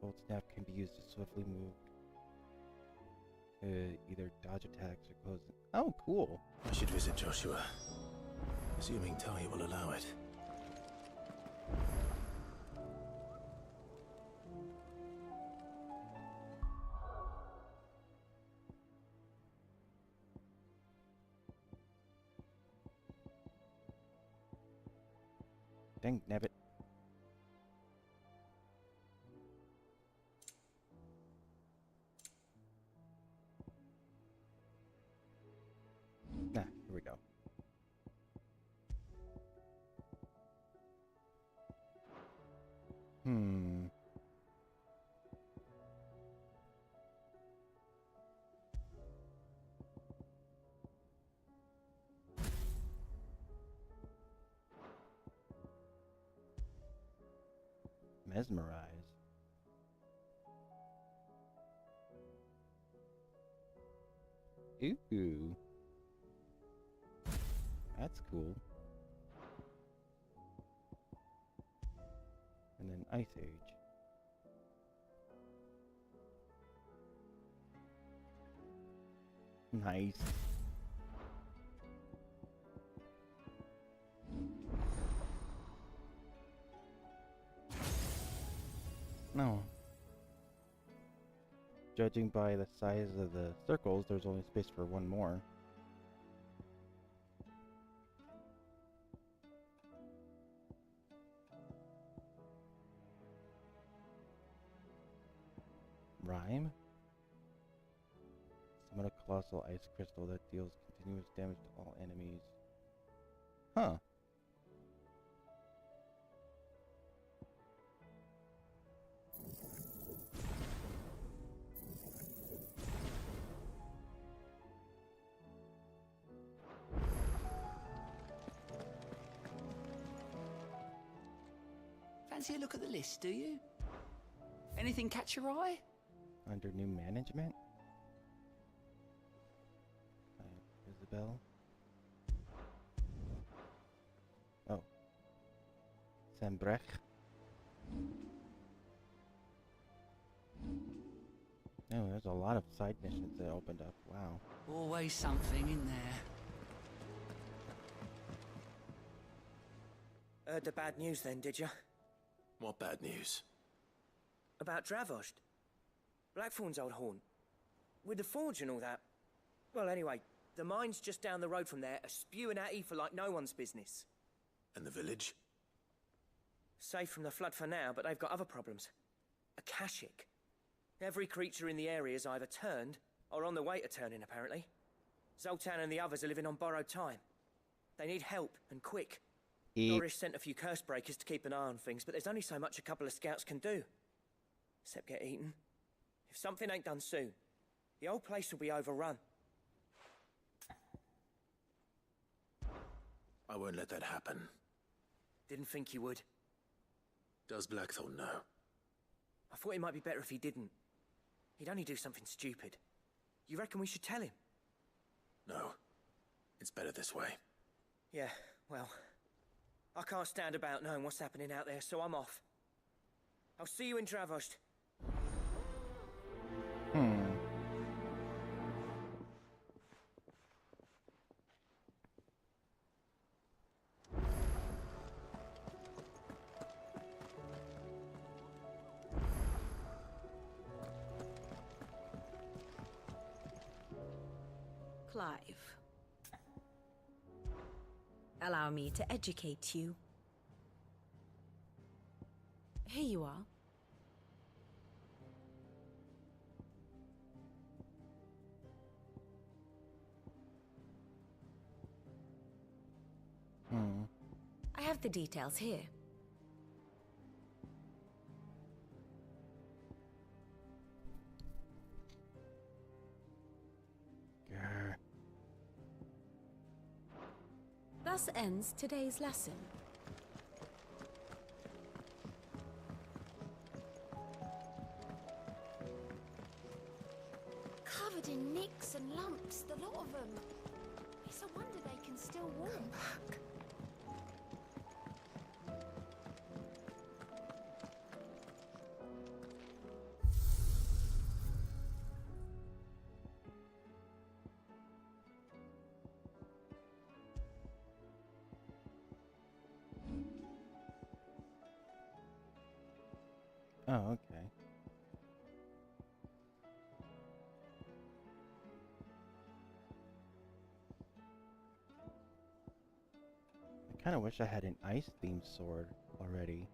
Cold Snap can be used to swiftly move to either dodge attacks or close. Oh, cool. I should visit Joshua, assuming Talia will allow it. Dang nabbit. Nah, here we go. Mesmerize. Ooh. That's cool. And then Ice Age. Nice. No. Judging by the size of the circles, there's only space for one more. Rhyme? Summon a colossal ice crystal that deals continuous damage to all enemies. Huh. Fancy a look at the list, do you? Anything catch your eye? Under new management? Isabel? Oh. Sembrecht? Oh, there's a lot of side missions that opened up. Wow. Always something in there. Heard the bad news then, did you? What bad news? About Dravost. Blackthorn's old haunt. With the forge and all that. Well, anyway, the mine's just down the road from there are spewing at Aoife like no one's business. And the village? Safe from the flood for now, but they've got other problems. Akashic. Every creature in the area is either turned or on the way to turning, apparently. Zoltan and the others are living on borrowed time. They need help, and quick. Norris sent a few curse breakers to keep an eye on things, but there's only so much a couple of scouts can do. Except get eaten. If something ain't done soon, the whole place will be overrun. I won't let that happen. Didn't think you would. Does Blackthorn know? I thought it might be better if he didn't. He'd only do something stupid. You reckon we should tell him? No. It's better this way. Yeah, well, I can't stand about knowing what's happening out there, so I'm off. I'll see you in Dravost. Clive. Allow me to educate you. Here you are. I have the details here. Thus ends today's lesson. Covered in nicks and lumps, the lot of them. It's a wonder they can still walk. Come back. Oh, okay. I kind of wish I had an ice-themed sword already.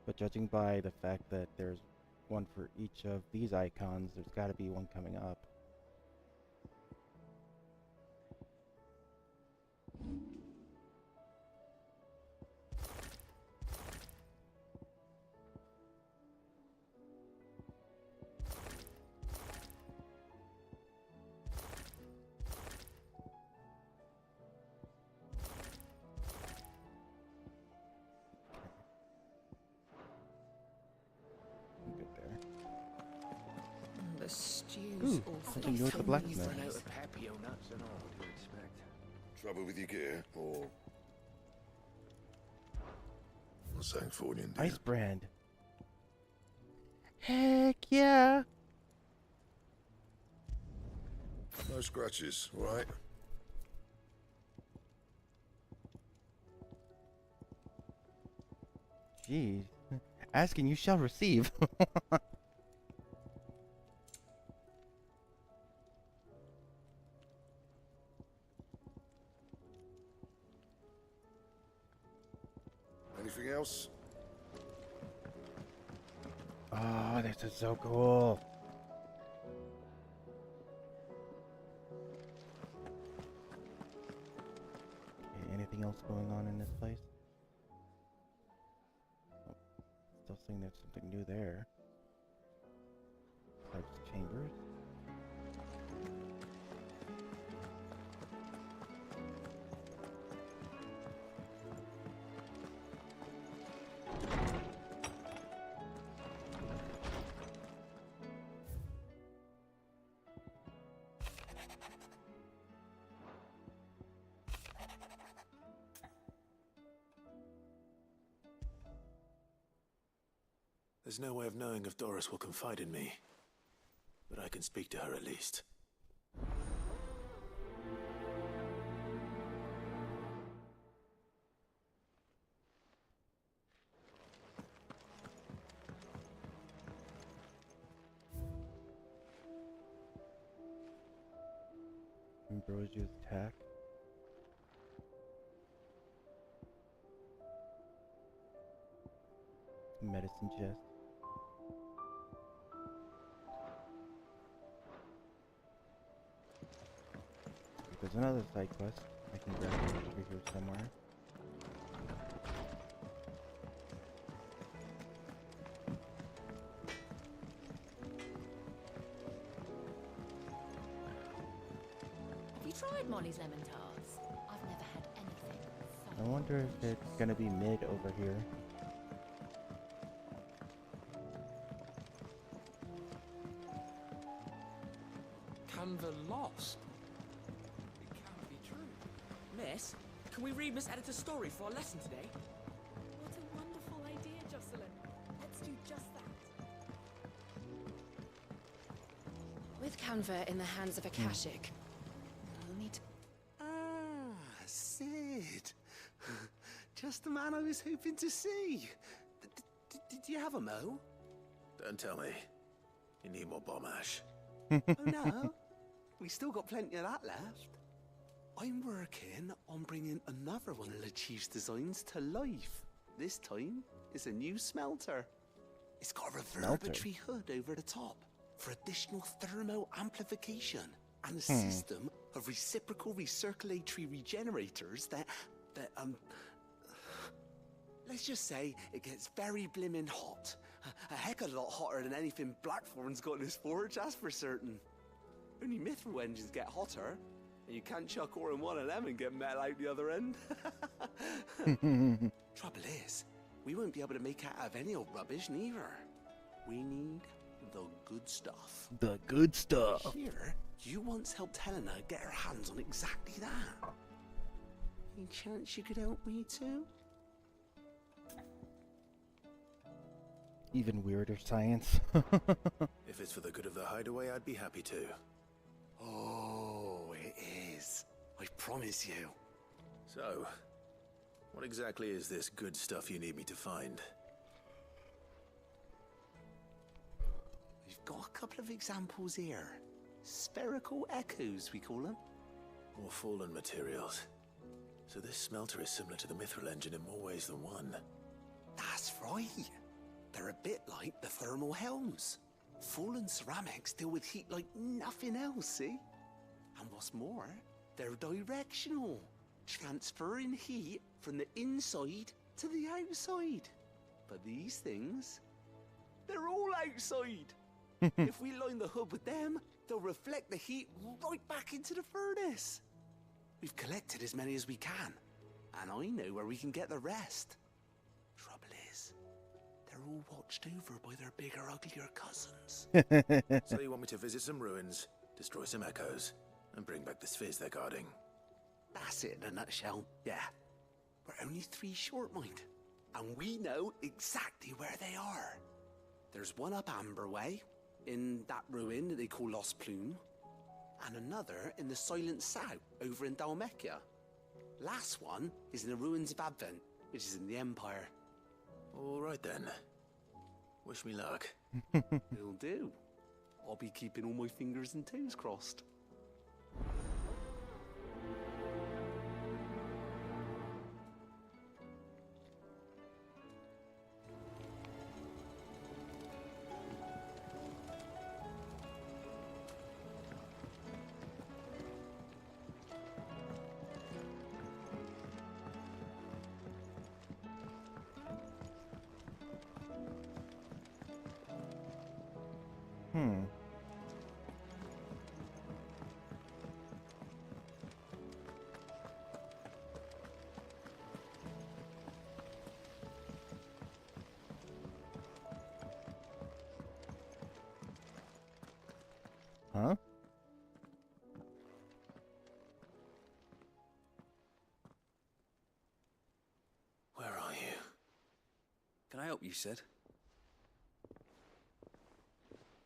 But judging by the fact that there's one for each of these icons, there's got to be one coming up. The stew's Ooh, awful. something new with the blacksmith. Run out of papio nuts and all. What do you expect? Trouble with your gear, or what's that for you? Ice brand. Heck yeah! No scratches, right? Jeez. Asking you shall receive. Anything else? Oh, this is so cool. Okay, anything else going on in this place? Oh, still seeing there's something new there. Besides chambers. There's no way of knowing if Doris will confide in me, but I can speak to her at least. Ambrosia's attack. Medicine chest. There's another side quest I can grab over here somewhere. Have you tried Molly's lemon tarts? I've never had anything so I wonder if it's gonna be mid over here. Canva lost. It can't be true. Miss, can we read read Miss Editor's story for our lesson today? What a wonderful idea, Jocelyn. Let's do just that. With Canva in the hands of Akashic, we'll need to... Ah, Sid. Just the man I was hoping to see. Did you have a mo? Don't tell me. You need more bomb ash. Oh no, we still got plenty of that left. I'm working on bringing another one of the Chief's designs to life. This time, it's a new smelter. It's got a reverberatory hood over the top for additional thermo amplification and a system of reciprocal recirculatory regenerators that let's just say it gets very blimmin' hot. A heck of a lot hotter than anything Blackthorn's got in his forge, that's for certain. Only Mithril engines get hotter, and you can't chuck ore in one of them and get metal out the other end. Trouble is, we won't be able to make it out of any old rubbish neither. We need the good stuff. The good stuff. Here, you once helped Helena get her hands on exactly that. Any chance you could help me too? Even weirder science. If it's for the good of the hideaway, I'd be happy to. Oh, it is. I promise you. So, what exactly is this good stuff you need me to find? We've got a couple of examples here. Spherical echoes, we call them. More fallen materials. So this smelter is similar to the Mithril engine in more ways than one. That's right. They're a bit like the thermal helms. Fallen ceramics deal with heat like nothing else, see? And what's more, they're directional, transferring heat from the inside to the outside. But these things, they're all outside. If we line the hood with them, they'll reflect the heat right back into the furnace. We've collected as many as we can, and I know where we can get the rest. Trouble is, they're all watched over by their bigger, uglier cousins. So you want me to visit some ruins, destroy some echoes, and bring back the spheres they're guarding? That's it in a nutshell, yeah. We're only 3 short, mind, and we know exactly where they are. There's one up Amber Way, in that ruin that they call Lost Plume, and another in the Silent South, over in Dalmekia. Last one is in the ruins of Advent, which is in the Empire. All right then. Wish me luck. Will do. I'll be keeping all my fingers and toes crossed. Huh? Where are you? Can I help you, Sid?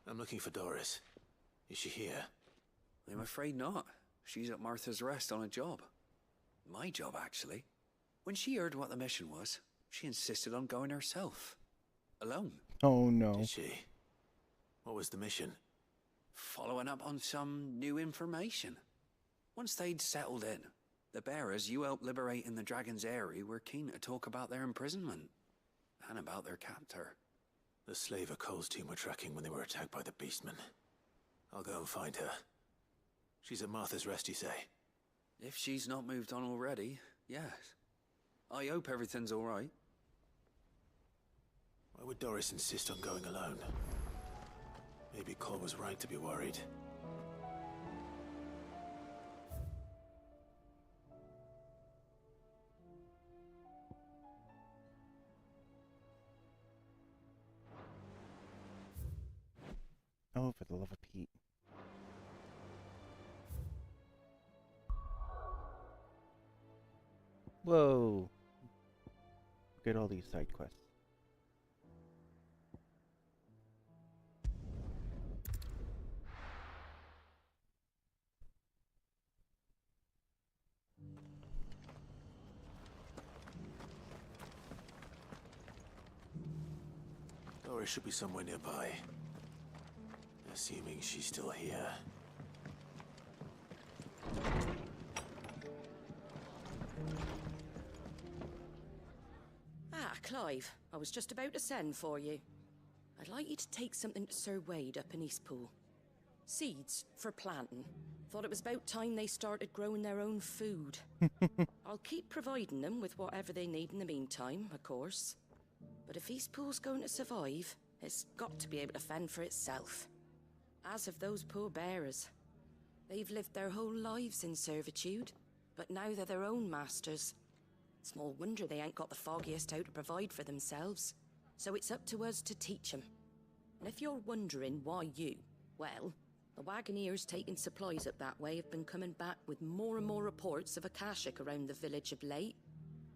I'm looking for Doris. Is she here? I'm afraid not. She's at Martha's Rest on a job. My job, actually. When she heard what the mission was, she insisted on going herself. Alone. Oh no. Did she? What was the mission? Following up on some new information. Once they'd settled in, the bearers you helped liberate in the Dragon's Eyrie were keen to talk about their imprisonment. And about their captor. The slaver Cole's team were tracking when they were attacked by the Beastmen. I'll go and find her. She's at Martha's Rest, you say? If she's not moved on already, yes. I hope everything's all right. Why would Doris insist on going alone? Maybe Cole was right to be worried. Oh, for the love of Pete. Whoa. Look at all these side quests. Dory should be somewhere nearby. Assuming she's still here. Ah, Clive. I was just about to send for you. I'd like you to take something to Sir Wade up in Eastpool. Seeds for planting. Thought it was about time they started growing their own food. I'll keep providing them with whatever they need in the meantime, of course. But if Eastpool's going to survive, it's got to be able to fend for itself. As of those poor bearers. They've lived their whole lives in servitude, but now they're their own masters. Small wonder they ain't got the foggiest how to provide for themselves. So it's up to us to teach them. And if you're wondering why you, well, the Wagoneers taking supplies up that way have been coming back with more and more reports of Akashic around the village of late.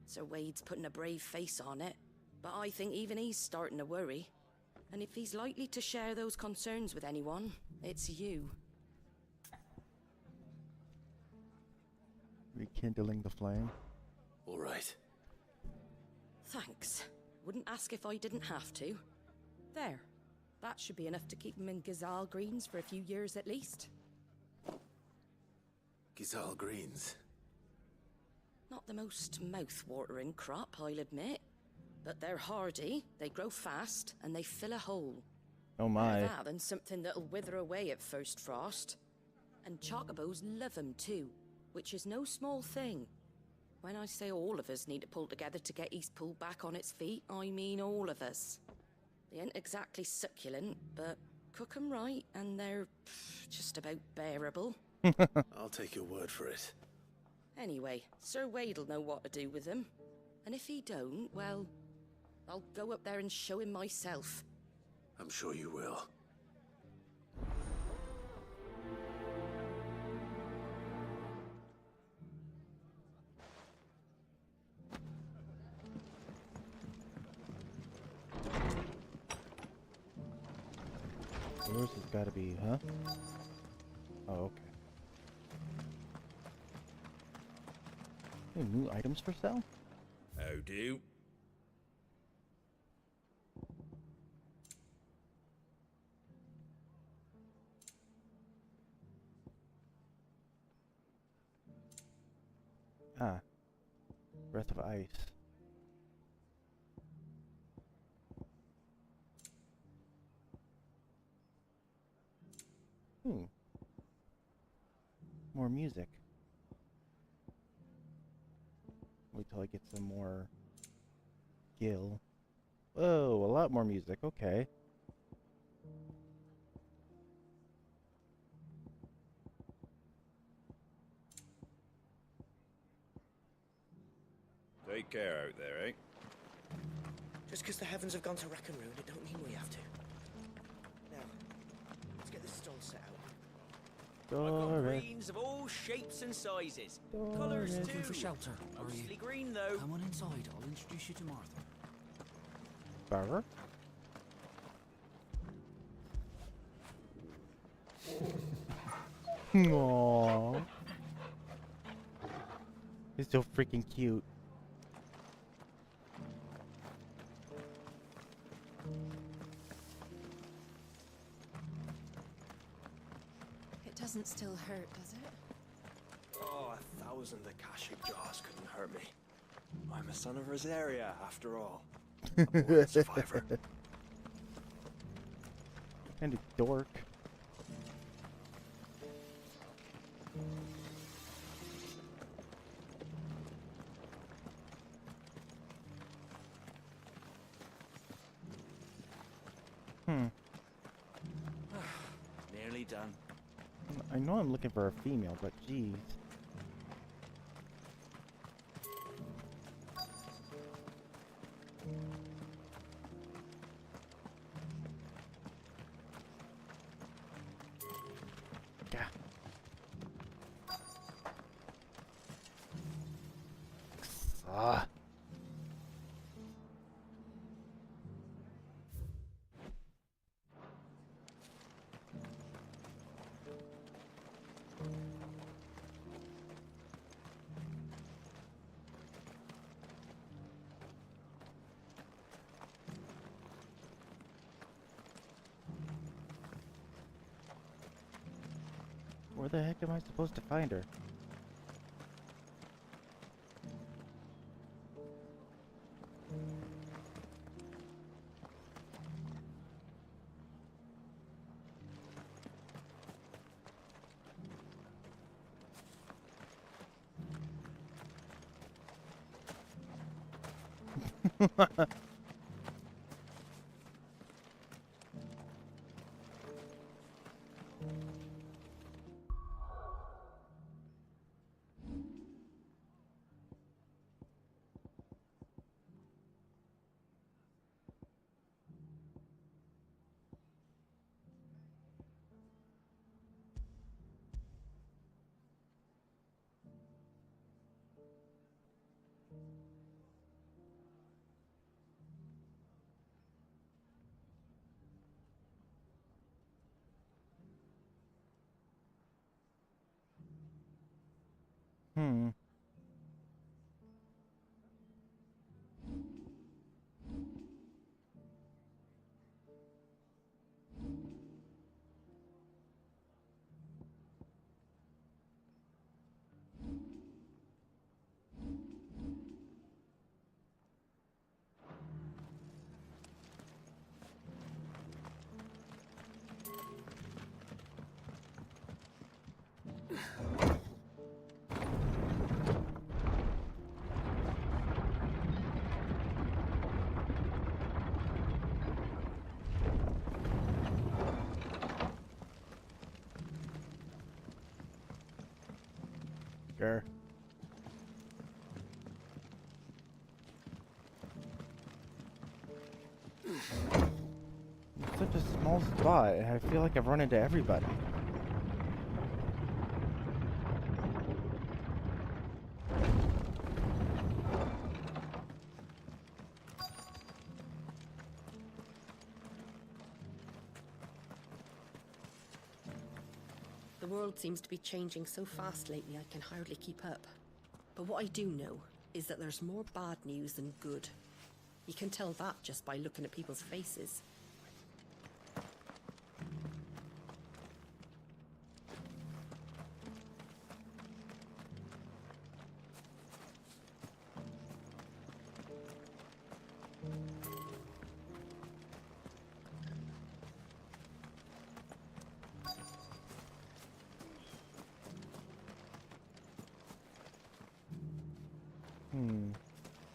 Sir Wade's putting a brave face on it, but I think even he's starting to worry. And if he's likely to share those concerns with anyone, it's you. Rekindling the flame. All right. Thanks. Wouldn't ask if I didn't have to. There. That should be enough to keep him in Gazal Greens for a few years at least. Gazal Greens? Not the most mouth-watering crop, I'll admit. But they're hardy, they grow fast, and they fill a hole. Oh my. Better that than something that'll wither away at first frost. And chocobos love 'em too, which is no small thing. When I say all of us need to pull together to get Eastpool back on its feet, I mean all of us. They ain't exactly succulent, but cook 'em right, and they're just about bearable. I'll take your word for it. Anyway, Sir Wade'll know what to do with them. And if he don't, well, I'll go up there and show him myself. I'm sure you will. Yours has got to be, huh? Oh, okay. Any new items for sale? How do? Ah. Breath of Ice. More music. Wait till I get some more Gil. Whoa, a lot more music, okay. Take care out there, eh? Just because the heavens have gone to rack and ruin, it don't mean we have to. Now, let's get this stall set out. I've got greens of all shapes and sizes. Colours too. Looking for shelter, are Mostly you? green though. Come on inside, I'll introduce you to Martha. Barber? Aww. He's so freaking cute. It doesn't still hurt, does it? Oh, 1,000 Akashic jars couldn't hurt me. I'm a son of Rosaria, after all. A born survivor. Kind of dork. Nearly done. I know I'm looking for a female, but geez. Yeah. Ah. Where the heck am I supposed to find her? Hmm. Sure. It's such a small spot, and I feel like I've run into everybody. The world seems to be changing so fast lately I can hardly keep up. But what I do know is that there's more bad news than good. You can tell that just by looking at people's faces.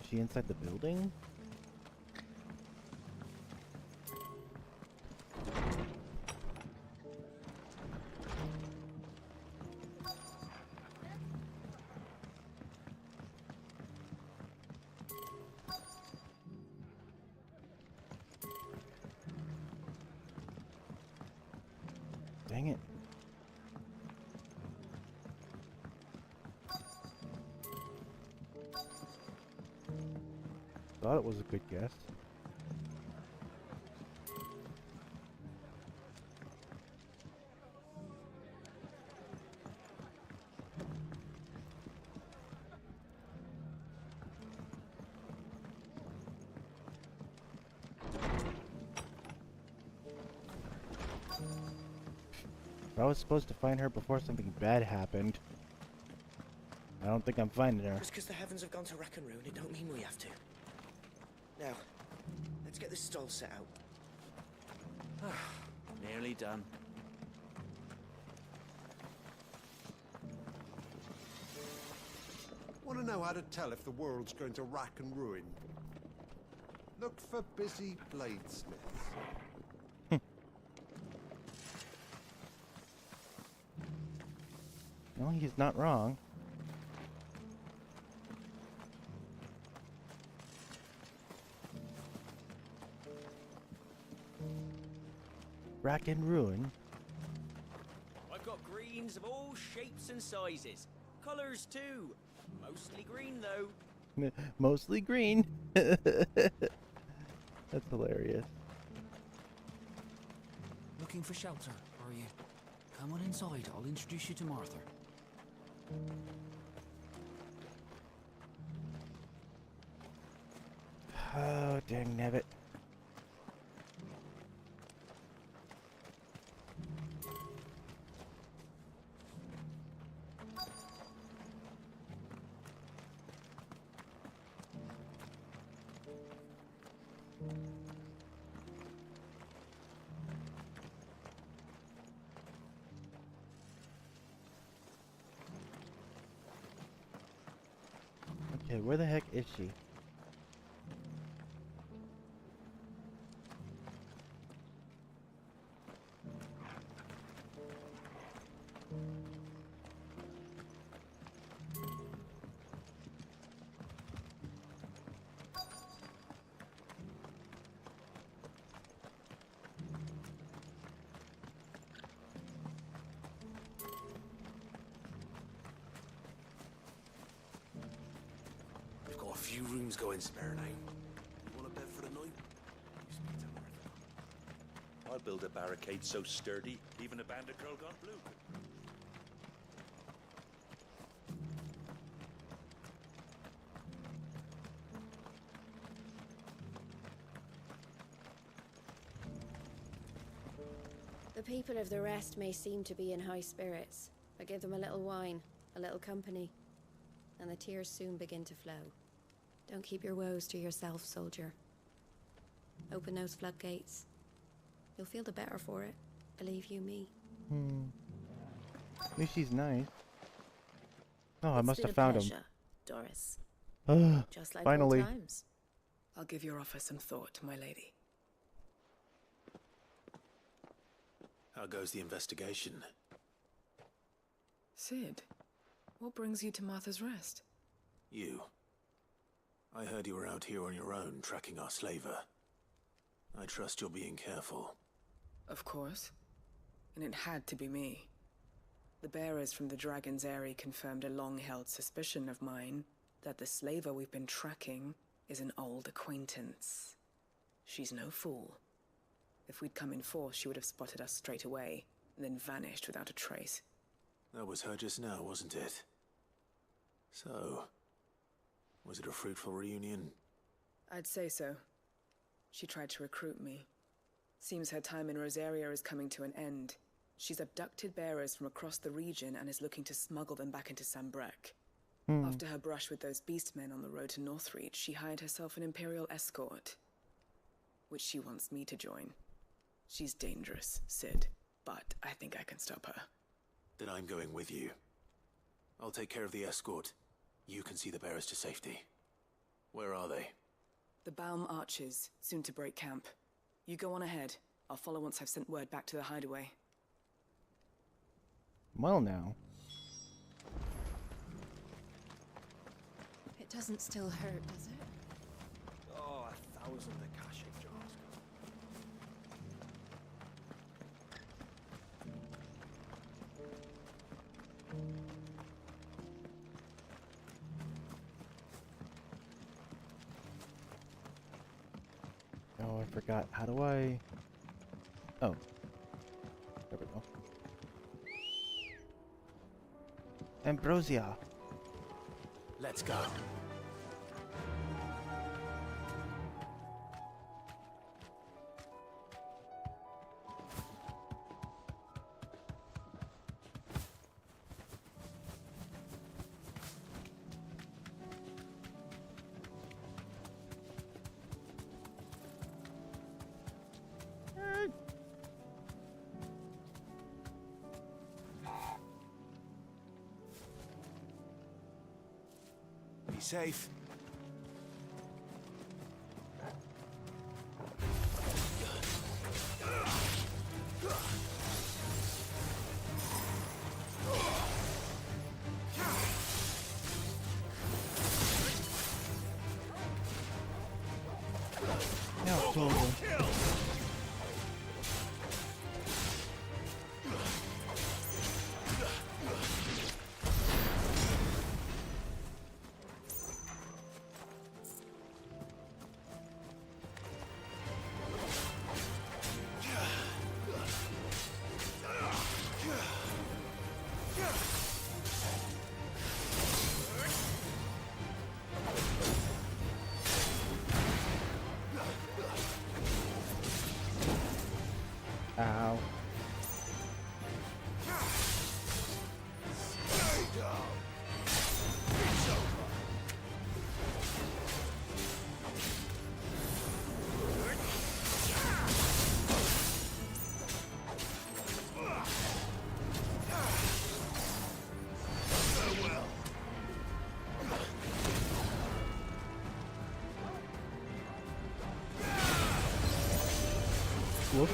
Is she inside the building? Dang it. Thought it was a good guess. I was supposed to find her before something bad happened. I don't think I'm finding her. Just because the heavens have gone to rack and ruin, it don't mean we have to. Now, let's get this stall set out. Nearly done. Want to know how to tell if the world's going to rack and ruin? Look for busy bladesmiths. Well, he's not wrong. Rack and ruin. I've got greens of all shapes and sizes. Colours too. Mostly green though. Mostly green. That's hilarious. Looking for shelter, are you? Come on inside, I'll introduce you to Martha. Oh, dang nabbit. Okay, where the heck is she? We've got a few rooms going spare now. You want a bed for the night? You speak to Martha. I'll build a barricade so sturdy, even a band of Krogan Blue could. The people of the rest may seem to be in high spirits, but give them a little wine, a little company, and the tears soon begin to flow. Don't keep your woes to yourself, soldier. Open those floodgates. You'll feel the better for it, believe you me. At least she's nice. Oh, I It's must been have a found pleasure, him. Doris. Just like Finally. old times. I'll give your offer some thought, my lady. How goes the investigation? Sid, what brings you to Martha's Rest? You. I heard you were out here on your own, tracking our slaver. I trust you're being careful. Of course. And it had to be me. The bearers from the Dragon's Eyrie confirmed a long-held suspicion of mine that the slaver we've been tracking is an old acquaintance. She's no fool. If we'd come in force, she would have spotted us straight away, and then vanished without a trace. That was her just now, wasn't it? So, was it a fruitful reunion? I'd say so. She tried to recruit me. Seems her time in Rosaria is coming to an end. She's abducted bearers from across the region and is looking to smuggle them back into Sambrek. After her brush with those beastmen on the road to Northreach, she hired herself an Imperial escort, which she wants me to join. She's dangerous, Sid, but I think I can stop her. Then I'm going with you. I'll take care of the escort. You can see the bearers to safety. Where are they? The Baum Archers, soon to break camp. You go on ahead. I'll follow once I've sent word back to the hideaway. Well now. It doesn't still hurt, does it? Oh, 1,000 Akashic jars. Oh, I forgot. How do I... Oh. There we go. Ambrosia. Let's go. Be safe. Yeah, totally. Ow. Whoops.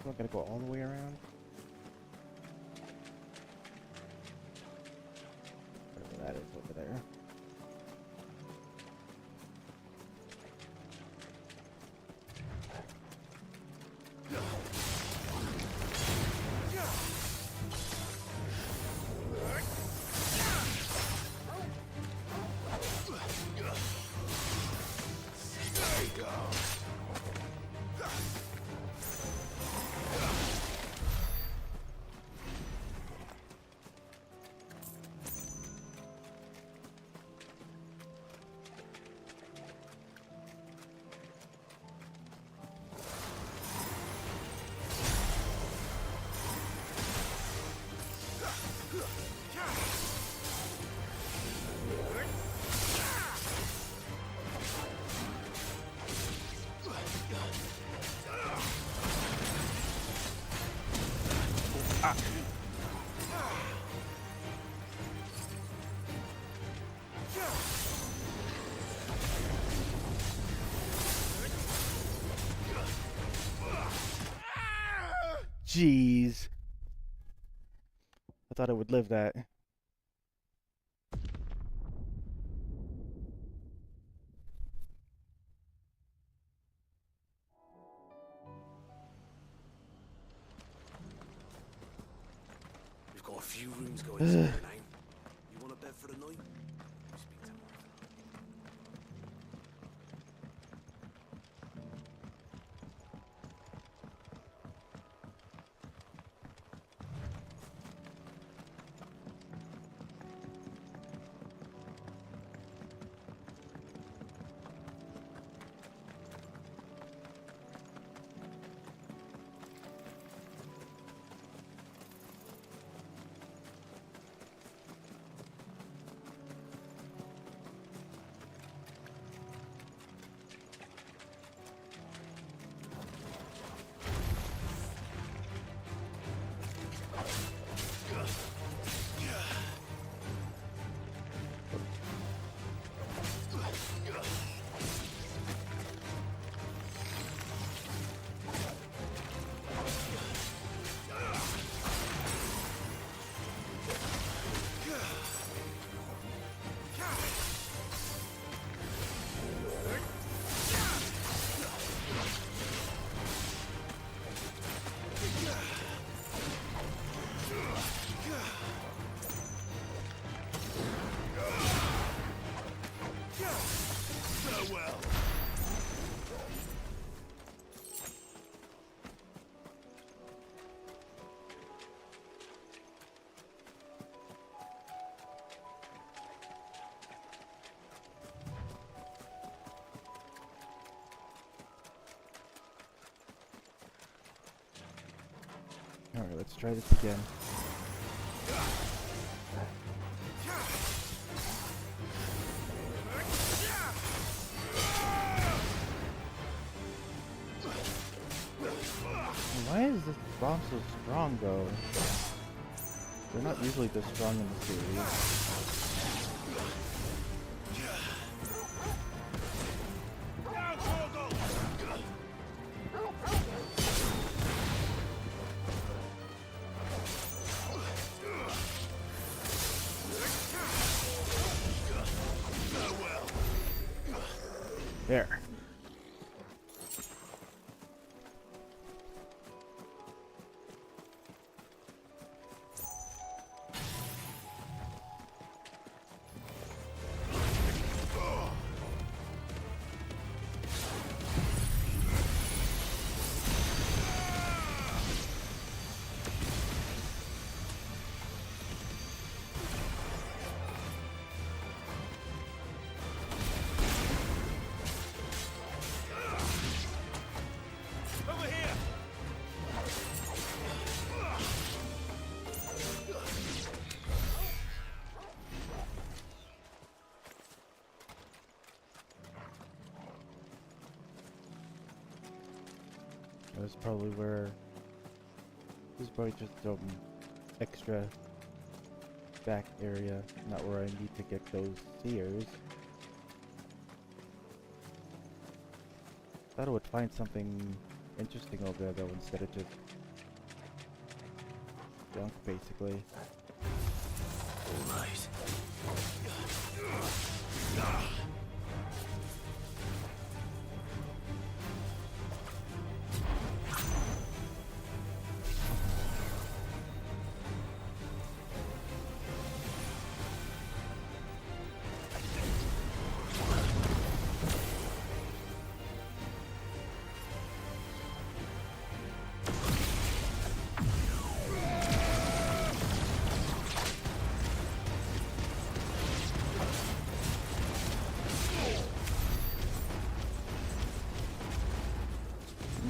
So I gotta go all the way around? Whatever that is over there. Jeez. I thought it would live that. We've got a few rooms going to the name. You want a bed for the night? Alright, let's try this again. Why is this boss so strong, though? They're not usually this strong in the series. There. That's probably where... This is probably just some extra back area, not where I need to get those seers. Thought I would find something interesting over there though, instead of just junk, basically. All right.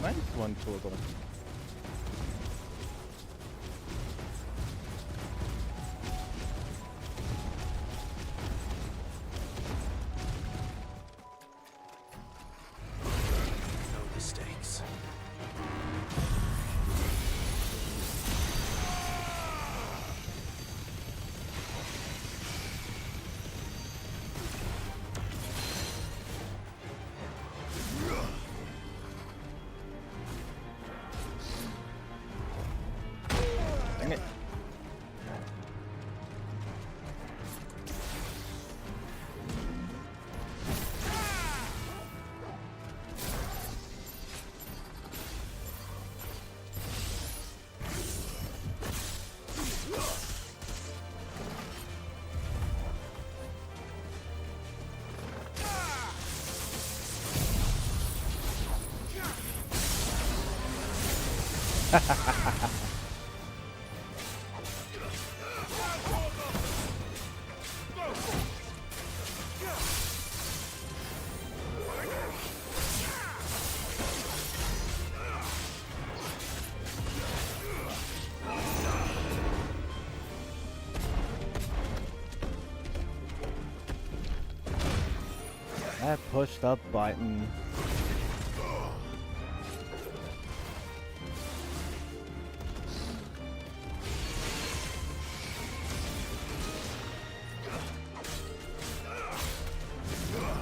Nice one, Torgal. No mistakes. Dang it. I pushed up button.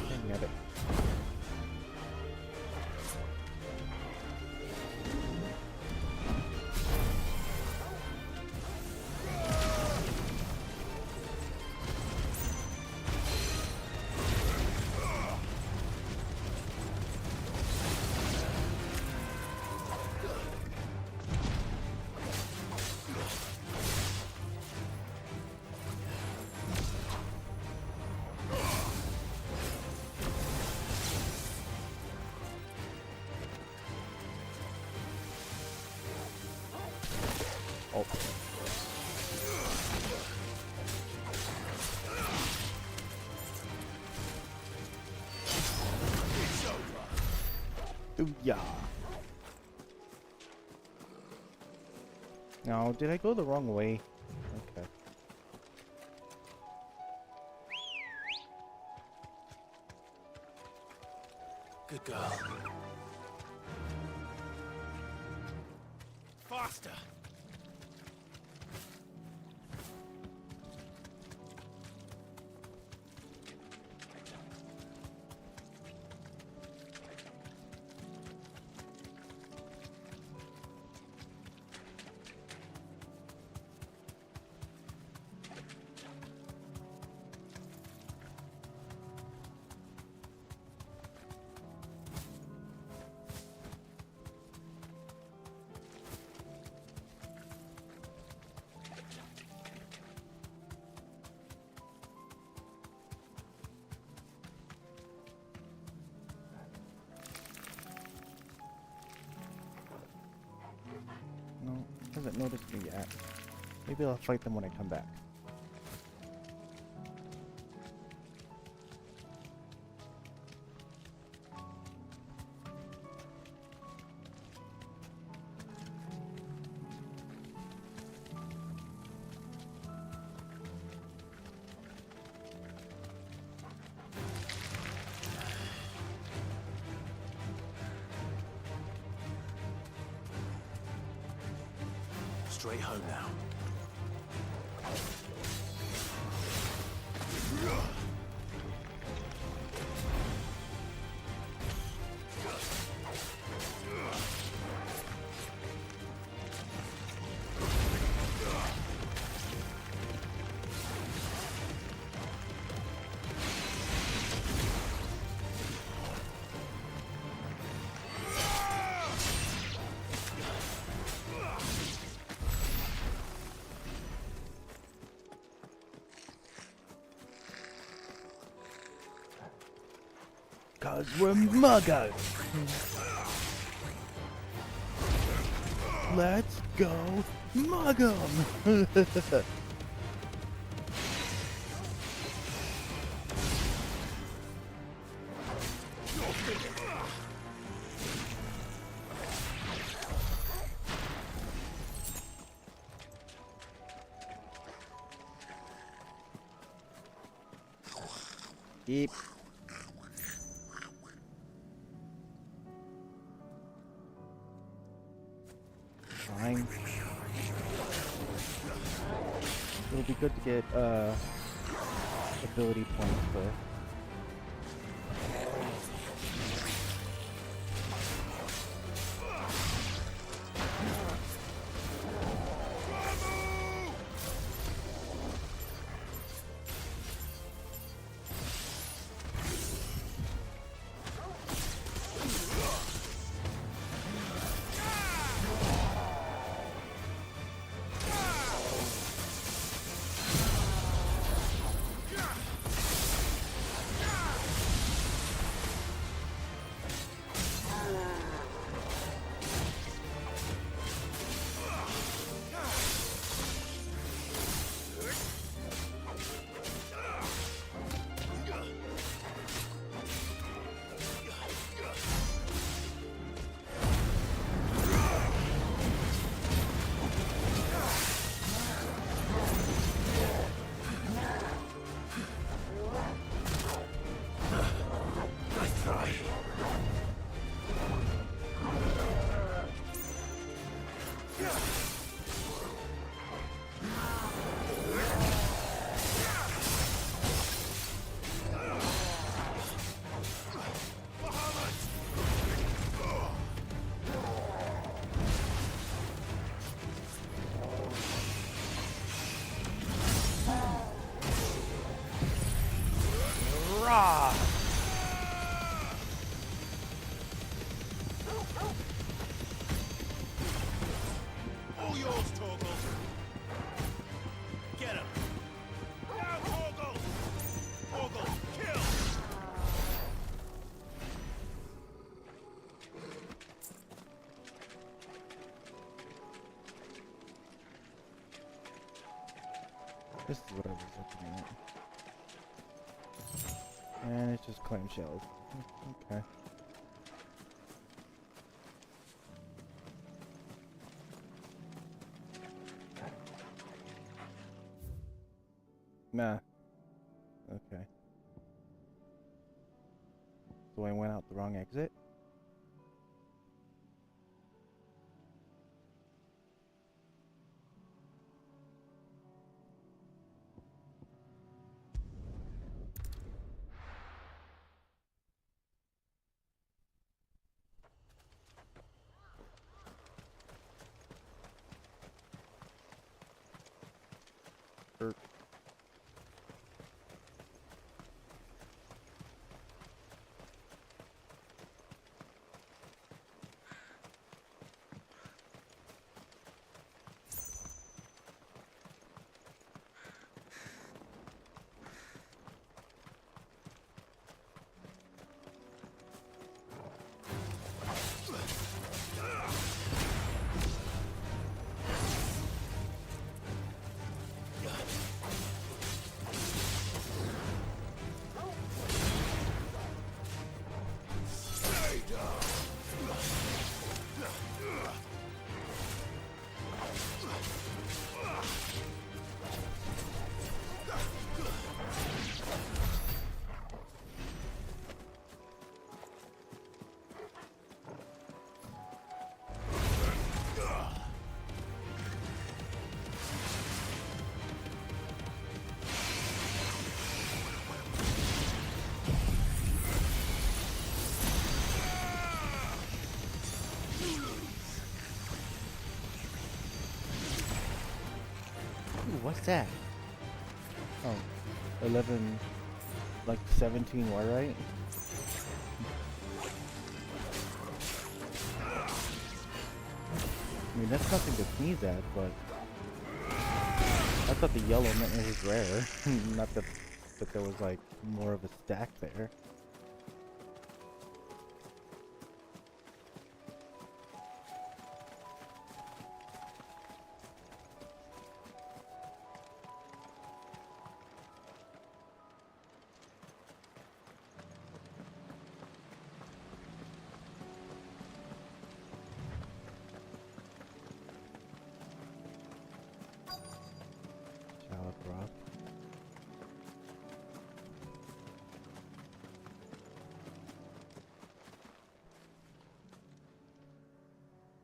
Dang it. Oh. Booyah. No, did I go the wrong way? Okay. Good girl. Faster! No, hasn't noticed me yet. Maybe I'll fight them when I come back. straight home now. Cause we're muggos. Let's go mug 'em. Yep. Fine. It'll be good to get ability points for. All yours, Torgal. Get him. Now, Torgal. Torgal, kill. This is what I was looking at. And it's just clamshells. Okay. Nah. Okay. So I went out the wrong exit? what's that? Oh, 11, like 17, what, right? I mean, that's nothing to sneeze at, but I thought the yellow meant it was rare. Not that there was like more of a stack there.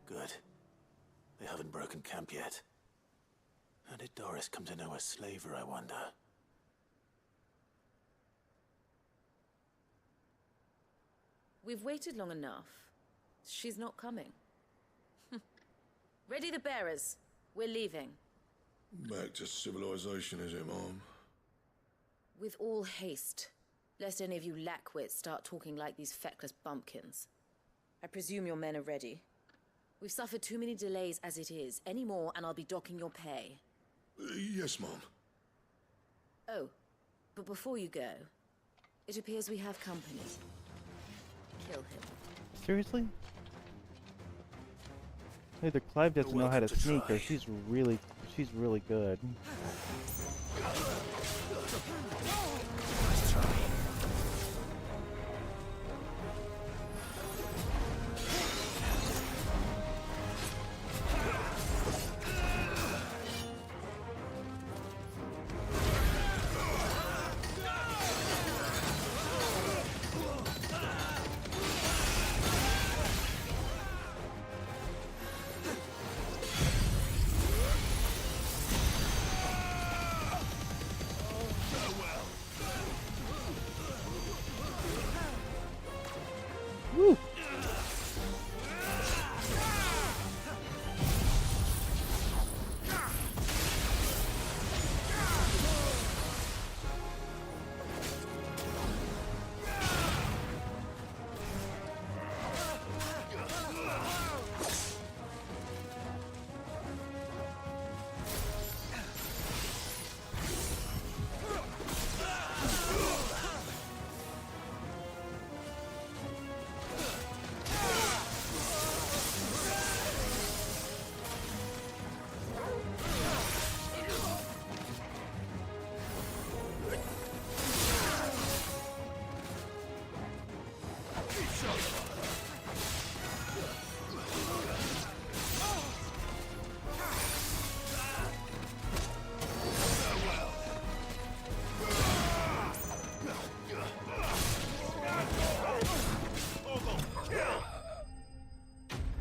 Good. They haven't broken camp yet. How did Doris come to know a slaver, I wonder? We've waited long enough. She's not coming. Ready the bearers. We're leaving. Back to civilization, is it, Mom? With all haste, lest any of you lackwits start talking like these feckless bumpkins. I presume your men are ready. We've suffered too many delays as it is. Any more and I'll be docking your pay. Yes, Mom. Oh, but before you go, it appears we have company. Kill him. Seriously? Either Clive doesn't know how to sneak, or she's really good. Woo!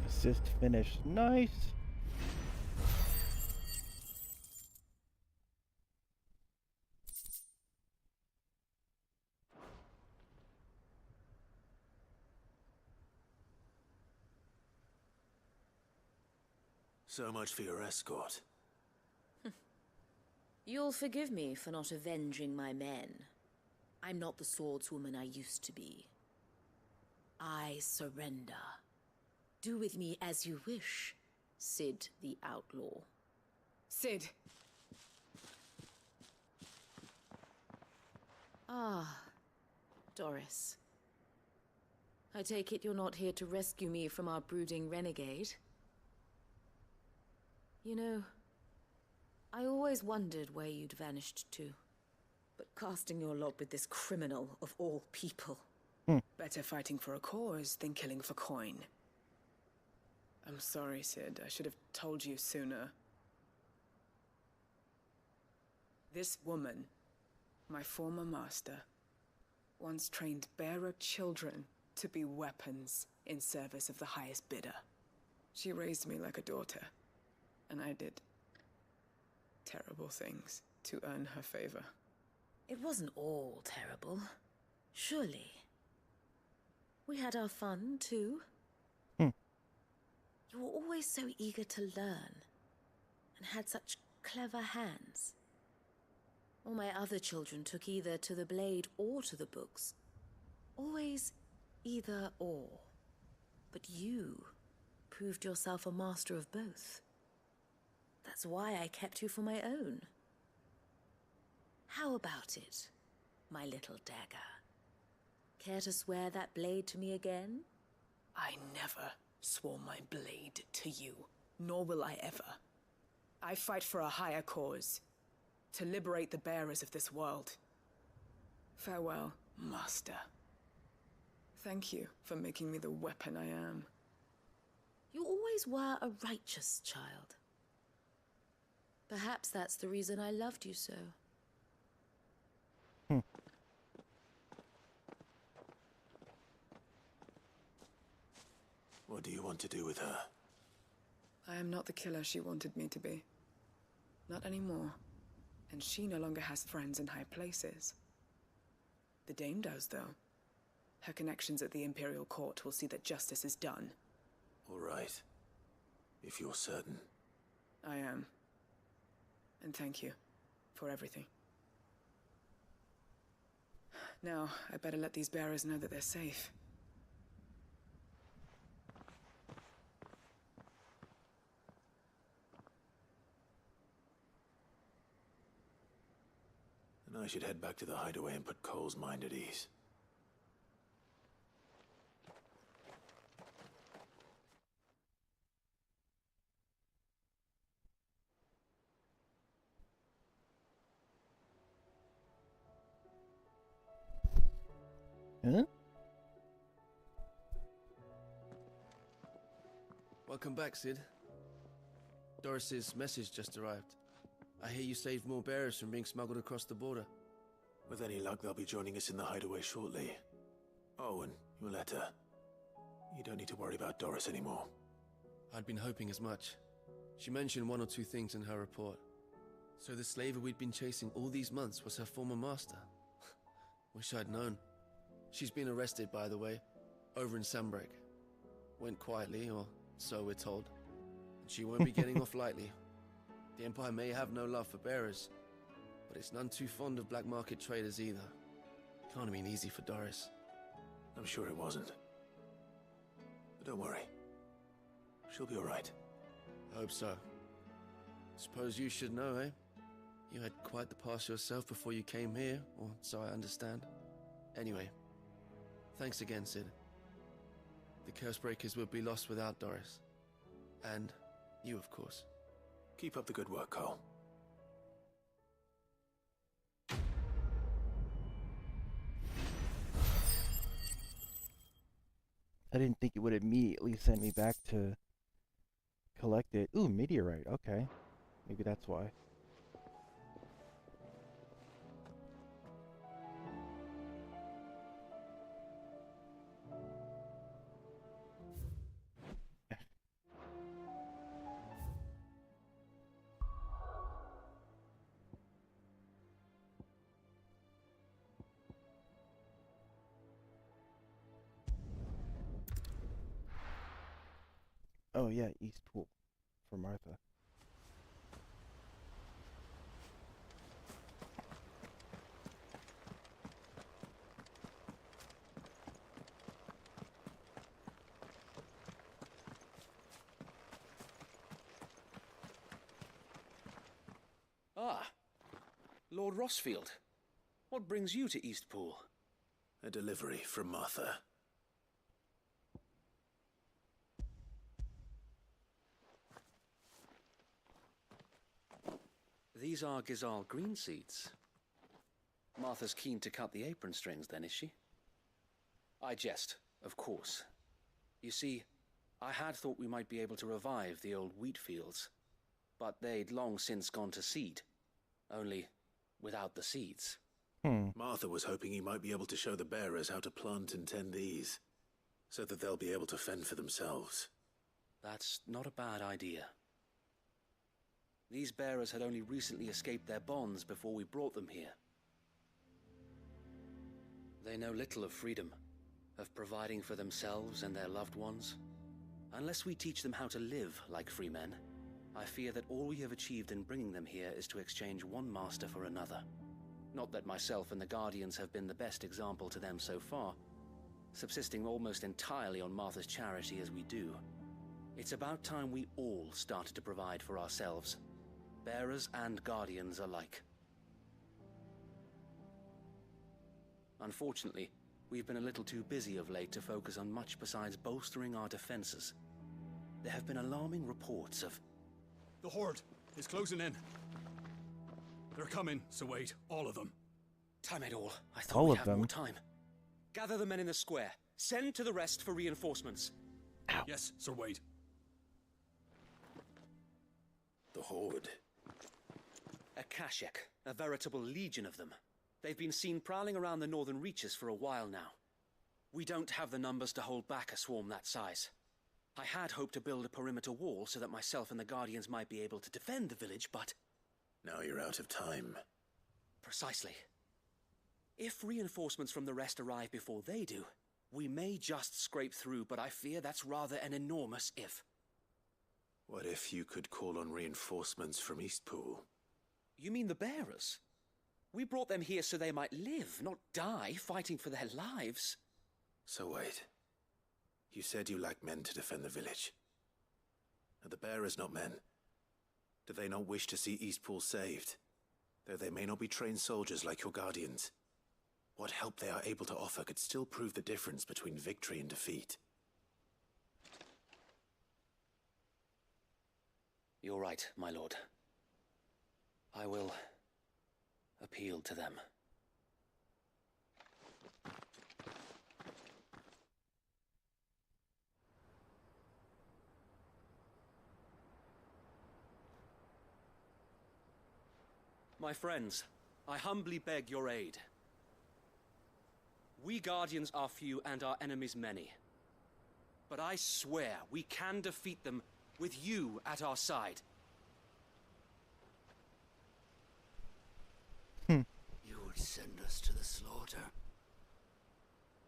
Assist finish. Nice. So much for your escort. You'll forgive me for not avenging my men. I'm not the swordswoman I used to be. I surrender. Do with me as you wish, Cid the Outlaw. Cid! Ah, Doris. I take it you're not here to rescue me from our brooding renegade? You know, I always wondered where you'd vanished to. But casting your lot with this criminal of all people. Better fighting for a cause than killing for coin. I'm sorry, Cid. I should have told you sooner. This woman, my former master, once trained bearer children to be weapons in service of the highest bidder. She raised me like a daughter, and I did terrible things to earn her favor. It wasn't all terrible, surely. We had our fun, too. You were always so eager to learn, and had such clever hands. All my other children took either to the blade or to the books. Always either or. But you proved yourself a master of both. That's why I kept you for my own. How about it, my little dagger? Care to swear that blade to me again? I never swore my blade to you, nor will I ever. I fight for a higher cause, to liberate the bearers of this world. Farewell, Master. Thank you for making me the weapon I am. You always were a righteous child. Perhaps that's the reason I loved you so. What do you want to do with her? I am not the killer she wanted me to be. Not anymore. And she no longer has friends in high places. The Dame does, though. Her connections at the Imperial Court will see that justice is done. All right. If you're certain. I am. And thank you for everything. Now, I better let these bearers know that they're safe. And I should head back to the hideaway and put Cole's mind at ease. Huh? Welcome back, Cid. Doris's message just arrived. I hear you saved more bearers from being smuggled across the border. With any luck, they'll be joining us in the hideaway shortly. Oh, and your letter. You don't need to worry about Doris anymore. I'd been hoping as much. She mentioned one or two things in her report. So the slaver we'd been chasing all these months was her former master. Wish I'd known. She's been arrested, by the way, over in Sanbreak. Went quietly, or so we're told. And she won't be getting off lightly. The Empire may have no love for bearers, but it's none too fond of black market traders either. Can't have been easy for Doris. I'm sure it wasn't. But don't worry. She'll be all right. Hope so. Suppose you should know, eh? You had quite the past yourself before you came here, or so I understand. Anyway, thanks again, Cid. The Cursebreakers would be lost without Doris. And you, of course. Keep up the good work, Cole. I didn't think it would immediately send me back to collect it. Ooh, meteorite. Okay. Maybe that's why. Oh yeah, Eastpool for Martha. Ah, Lord Rossfield. What brings you to Eastpool? A delivery from Martha. These are Gizal green seeds. Martha's keen to cut the apron strings then, is she? I jest, of course. You see, I had thought we might be able to revive the old wheat fields, but they'd long since gone to seed, only without the seeds. Martha was hoping he might be able to show the bearers how to plant and tend these, so that they'll be able to fend for themselves. That's not a bad idea. These bearers had only recently escaped their bonds before we brought them here. They know little of freedom, of providing for themselves and their loved ones. Unless we teach them how to live like free men, I fear that all we have achieved in bringing them here is to exchange one master for another. Not that myself and the Guardians have been the best example to them so far, subsisting almost entirely on Martha's charity as we do. It's about time we all started to provide for ourselves, bearers and Guardians alike. Unfortunately, we've been a little too busy of late to focus on much besides bolstering our defenses. There have been alarming reports of... The Horde is closing in. They're coming, so wait, all of them. Time it all. I thought we'd have more time. Gather the men in the square. Send to the rest for reinforcements. Ow. Yes, Sir Wade. The Horde. A Kashek, a veritable legion of them. They've been seen prowling around the northern reaches for a while now. We don't have the numbers to hold back a swarm that size. I had hoped to build a perimeter wall so that myself and the Guardians might be able to defend the village, but... Now you're out of time. Precisely. If reinforcements from the rest arrive before they do, we may just scrape through, but I fear that's rather an enormous if. What if you could call on reinforcements from Eastpool? You mean the bearers? We brought them here so they might live, not die, fighting for their lives. So wait. You said you lack men to defend the village. Are the bearers not men? Do they not wish to see Eastpool saved? Though they may not be trained soldiers like your Guardians. What help they are able to offer could still prove the difference between victory and defeat. You're right, my lord. I will appeal to them. My friends, I humbly beg your aid. We Guardians are few and our enemies many. But I swear we can defeat them with you at our side. You would send us to the slaughter.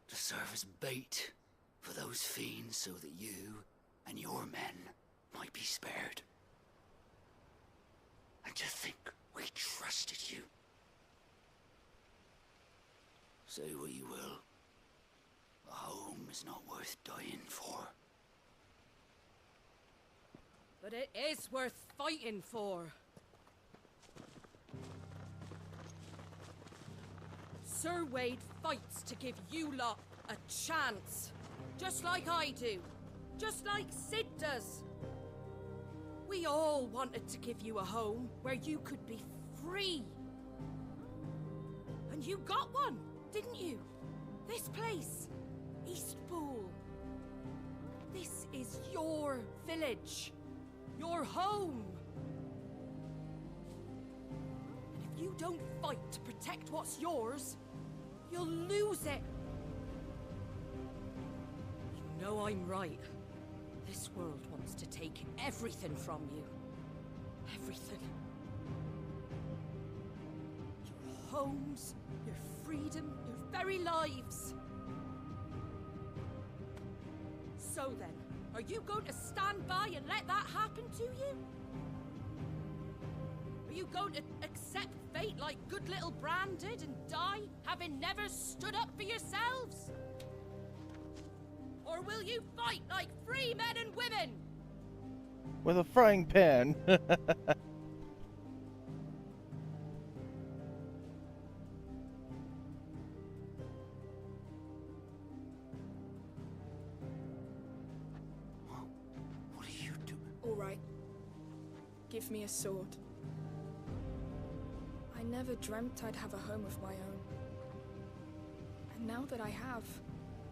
To serve as bait for those fiends so that you and your men might be spared. And to think we trusted you. Say what you will. A home is not worth dying for. But it is worth fighting for. Sir Wade fights to give you lot a chance. Just like I do. Just like Sid does. We all wanted to give you a home where you could be free. And you got one, didn't you? This place, Eastpool. This is your village. Your home. And if you don't fight to protect what's yours, you'll lose it. You know I'm right. This world wants to take everything from you. Everything. Your homes, your freedom, your very lives. So then, are you going to stand by and let that happen to you? Are you going to accept fate like good little Bran did and die, having never stood up for yourselves? Or will you fight like free men and women? With a frying pan. What are you doing? All right. Give me a sword. I never dreamt I'd have a home of my own. And now that I have,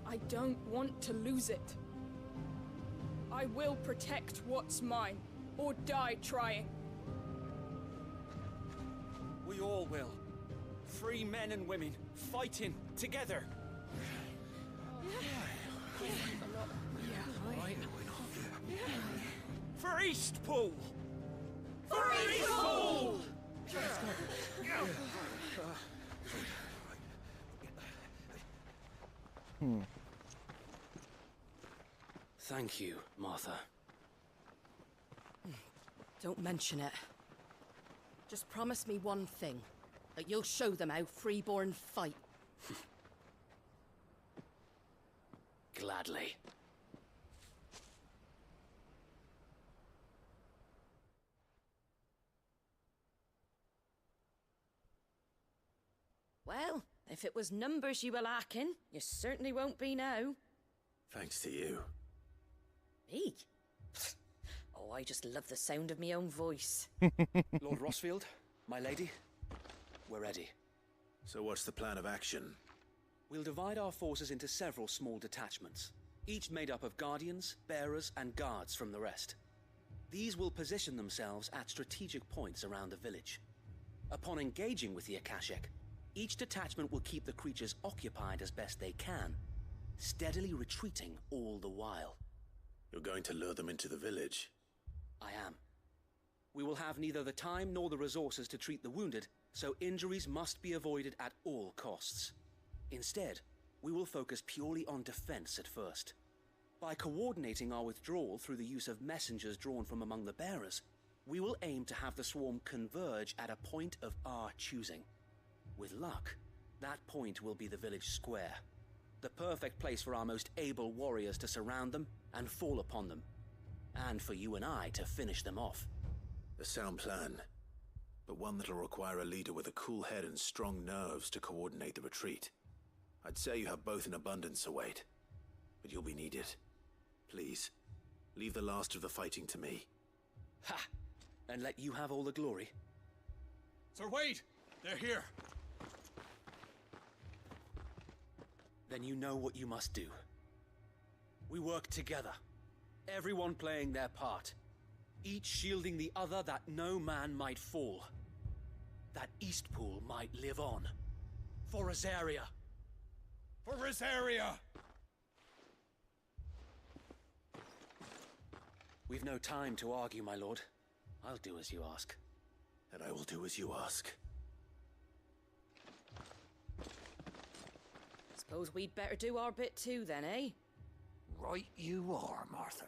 I don't want to lose it. I will protect what's mine, or die trying. We all will. Free men and women, fighting together. For Eastpool! For Eastpool! Thank you, Martha. Don't mention it. Just promise me one thing. That you'll show them how freeborn fight. Gladly. Well, if it was numbers you were lacking, you certainly won't be now. Thanks to you. Me? Oh, I just love the sound of my own voice. Lord Rosfield, my lady, we're ready. So what's the plan of action? We'll divide our forces into several small detachments, each made up of guardians, bearers, and guards from the rest. These will position themselves at strategic points around the village. Upon engaging with the Akashic, each detachment will keep the creatures occupied as best they can, steadily retreating all the while. You're going to lure them into the village? I am. We will have neither the time nor the resources to treat the wounded, so injuries must be avoided at all costs. Instead, we will focus purely on defense at first. By coordinating our withdrawal through the use of messengers drawn from among the bearers, we will aim to have the swarm converge at a point of our choosing. With luck, that point will be the village square, the perfect place for our most able warriors to surround them and fall upon them, and for you and I to finish them off. A sound plan, but one that'll require a leader with a cool head and strong nerves to coordinate the retreat. I'd say you have both in abundance, Await, but you'll be needed. Please, leave the last of the fighting to me. Ha! And let you have all the glory. Sir Wade! They're here! Then you know what you must do. We work together, everyone playing their part, each shielding the other that no man might fall, that Eastpool might live on. For Rosaria! For Rosaria! We've no time to argue, my lord. I'll do as you ask. And I will do as you ask. Suppose we'd better do our bit too then, eh? Right you are, Martha.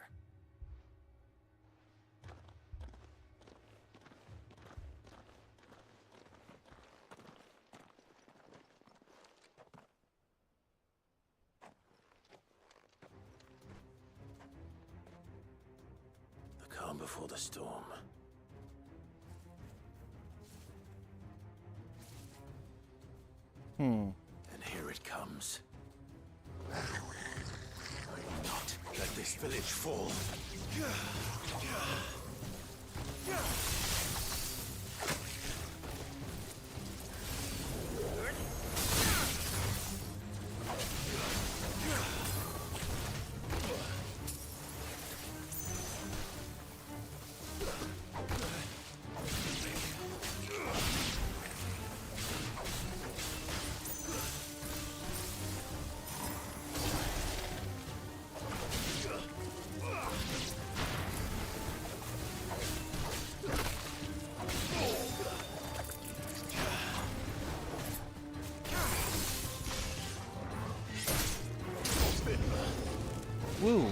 The calm before the storm. And here it comes. I will not let this village fall. Woo!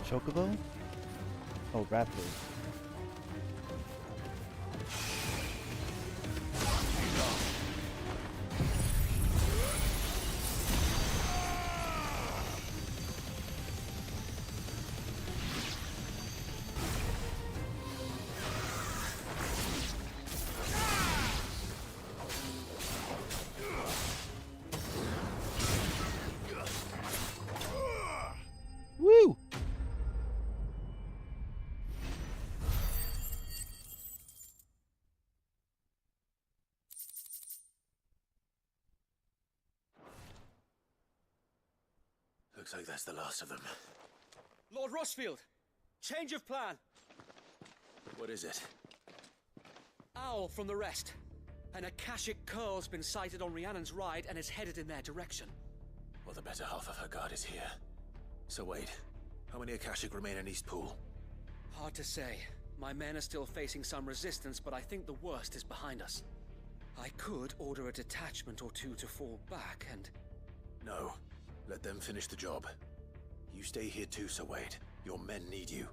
Chocobo? Oh, Raptors. Woo! Looks like that's the last of them. Lord Rosfield! Change of plan! What is it? Owl from the rest. An Akashic Curl's been sighted on Rhiannon's ride and is headed in their direction. Well, the better half of her guard is here. So wait, how many Akashic remain in East Pool? Hard to say. My men are still facing some resistance, but I think the worst is behind us. I could order a detachment or two to fall back and... No. Let them finish the job. You stay here too, Sir Wade. Your men need you.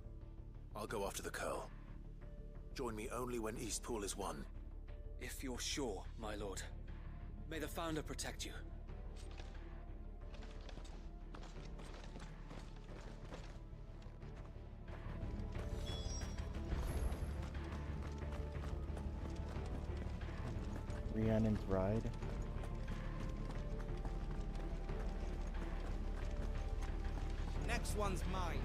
I'll go after the Curl. Join me only when East Pool is won. If you're sure, my lord. May the Founder protect you. Rhiannon's ride. Next one's mine.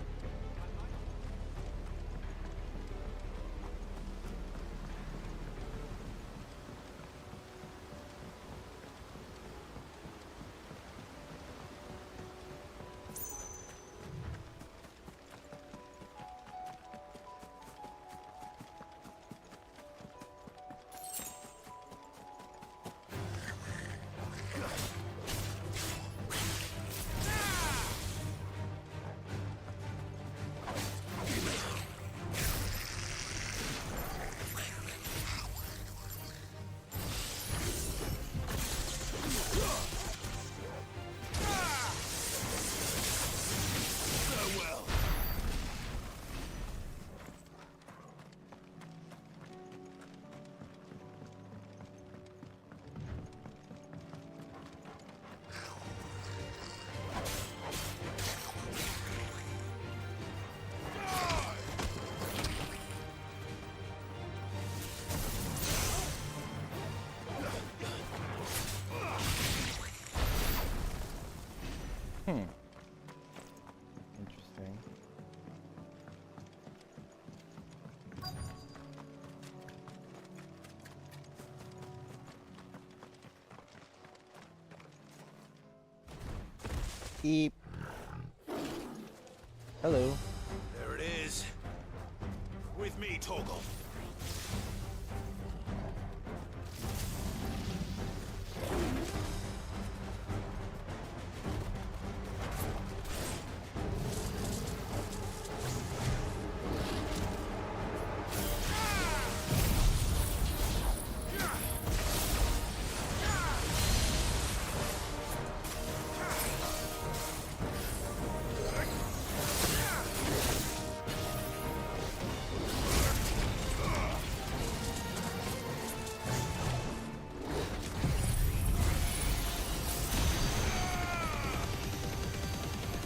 Interesting. Eep. Hello. There it is. With me, Torgal.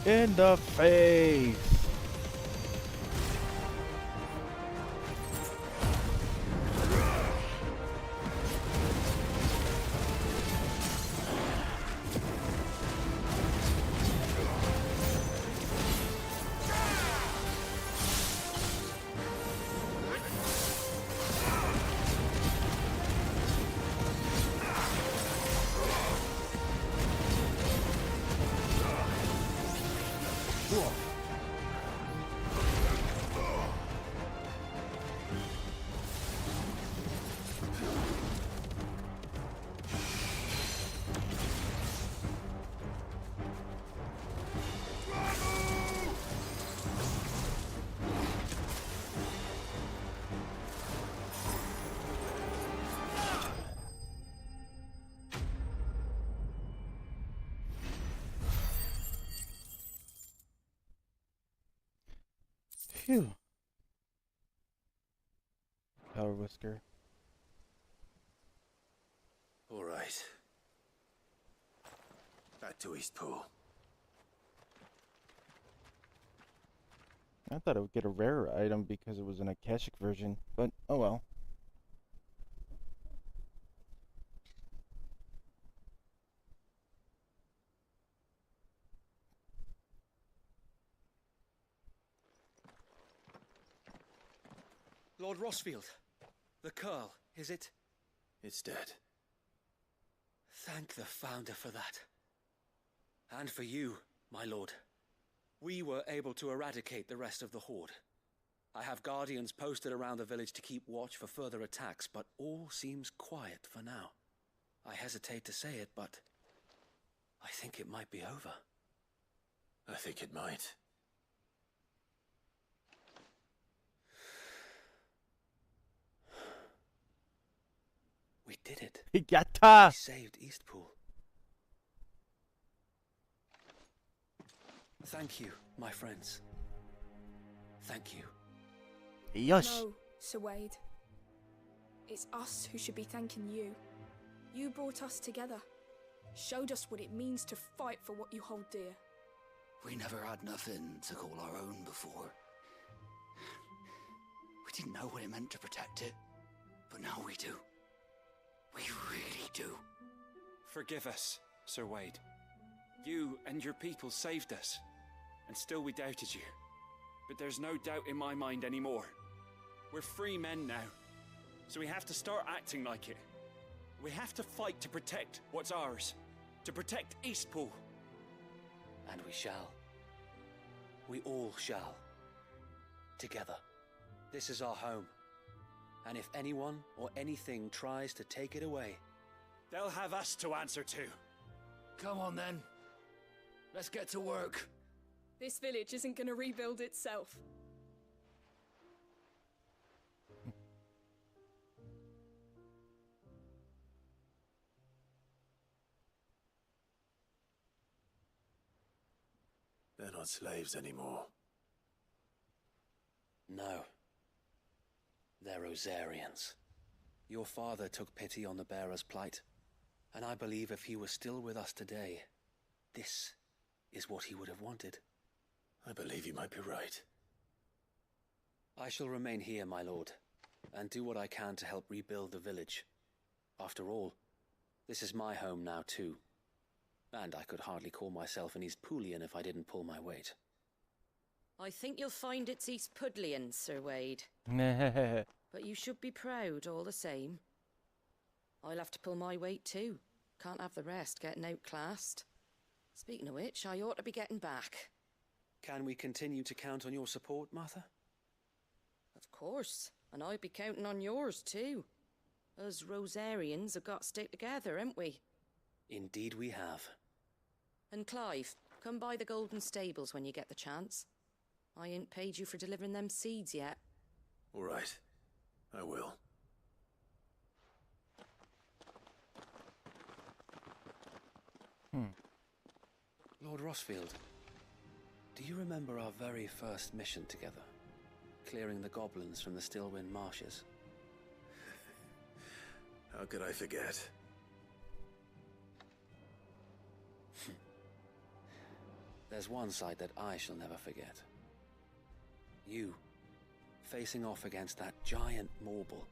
In the face. Phew. Power whisker. All right. Back to East Pool. I thought I would get a rarer item because it was an Akashic version, but oh well. Lord Rosfield, the Curl, is it? It's dead. Thank the Founder for that. And for you, my lord. We were able to eradicate the rest of the Horde. I have guardians posted around the village to keep watch for further attacks, but all seems quiet for now. I hesitate to say it, but I think it might be over. I think it might. We did it. Yatta! We saved Eastpool. Thank you, my friends. Thank you. Yosh. No, Sir Wade. It's us who should be thanking you. You brought us together. Showed us what it means to fight for what you hold dear. We never had nothing to call our own before. We didn't know what it meant to protect it, but now we do. We really do. Forgive us, Sir Wade. You and your people saved us, and still we doubted you. But there's no doubt in my mind anymore. We're free men now, so we have to start acting like it. We have to fight to protect what's ours, to protect Eastpool. And we shall. We all shall. Together. This is our home. And if anyone or anything tries to take it away, they'll have us to answer to. Come on then. Let's get to work. This village isn't gonna rebuild itself. They're not slaves anymore. no. They're Rosarians. Your father took pity on the bearer's plight, and I believe if he was still with us today, this is what he would have wanted. I believe you might be right. I shall remain here, my lord, and do what I can to help rebuild the village. After all, this is my home now too, and I could hardly call myself an Eastpoolian if I didn't pull my weight. I think you'll find it's Eastpudlian, Sir Wade. But you should be proud all the same. I'll have to pull my weight too. Can't have the rest getting outclassed. Speaking of which, I ought to be getting back. Can we continue to count on your support, Martha? Of course, and I'd be counting on yours too. Us Rosarians have got to stick together, haven't we? Indeed we have. And Clive, come by the Golden Stables when you get the chance. I ain't paid you for delivering them seeds yet. All right. I will. Lord Rossfield, do you remember our very first mission together? Clearing the goblins from the Stillwind Marshes? How could I forget? There's one sight that I shall never forget. You, facing off against that giant Morble.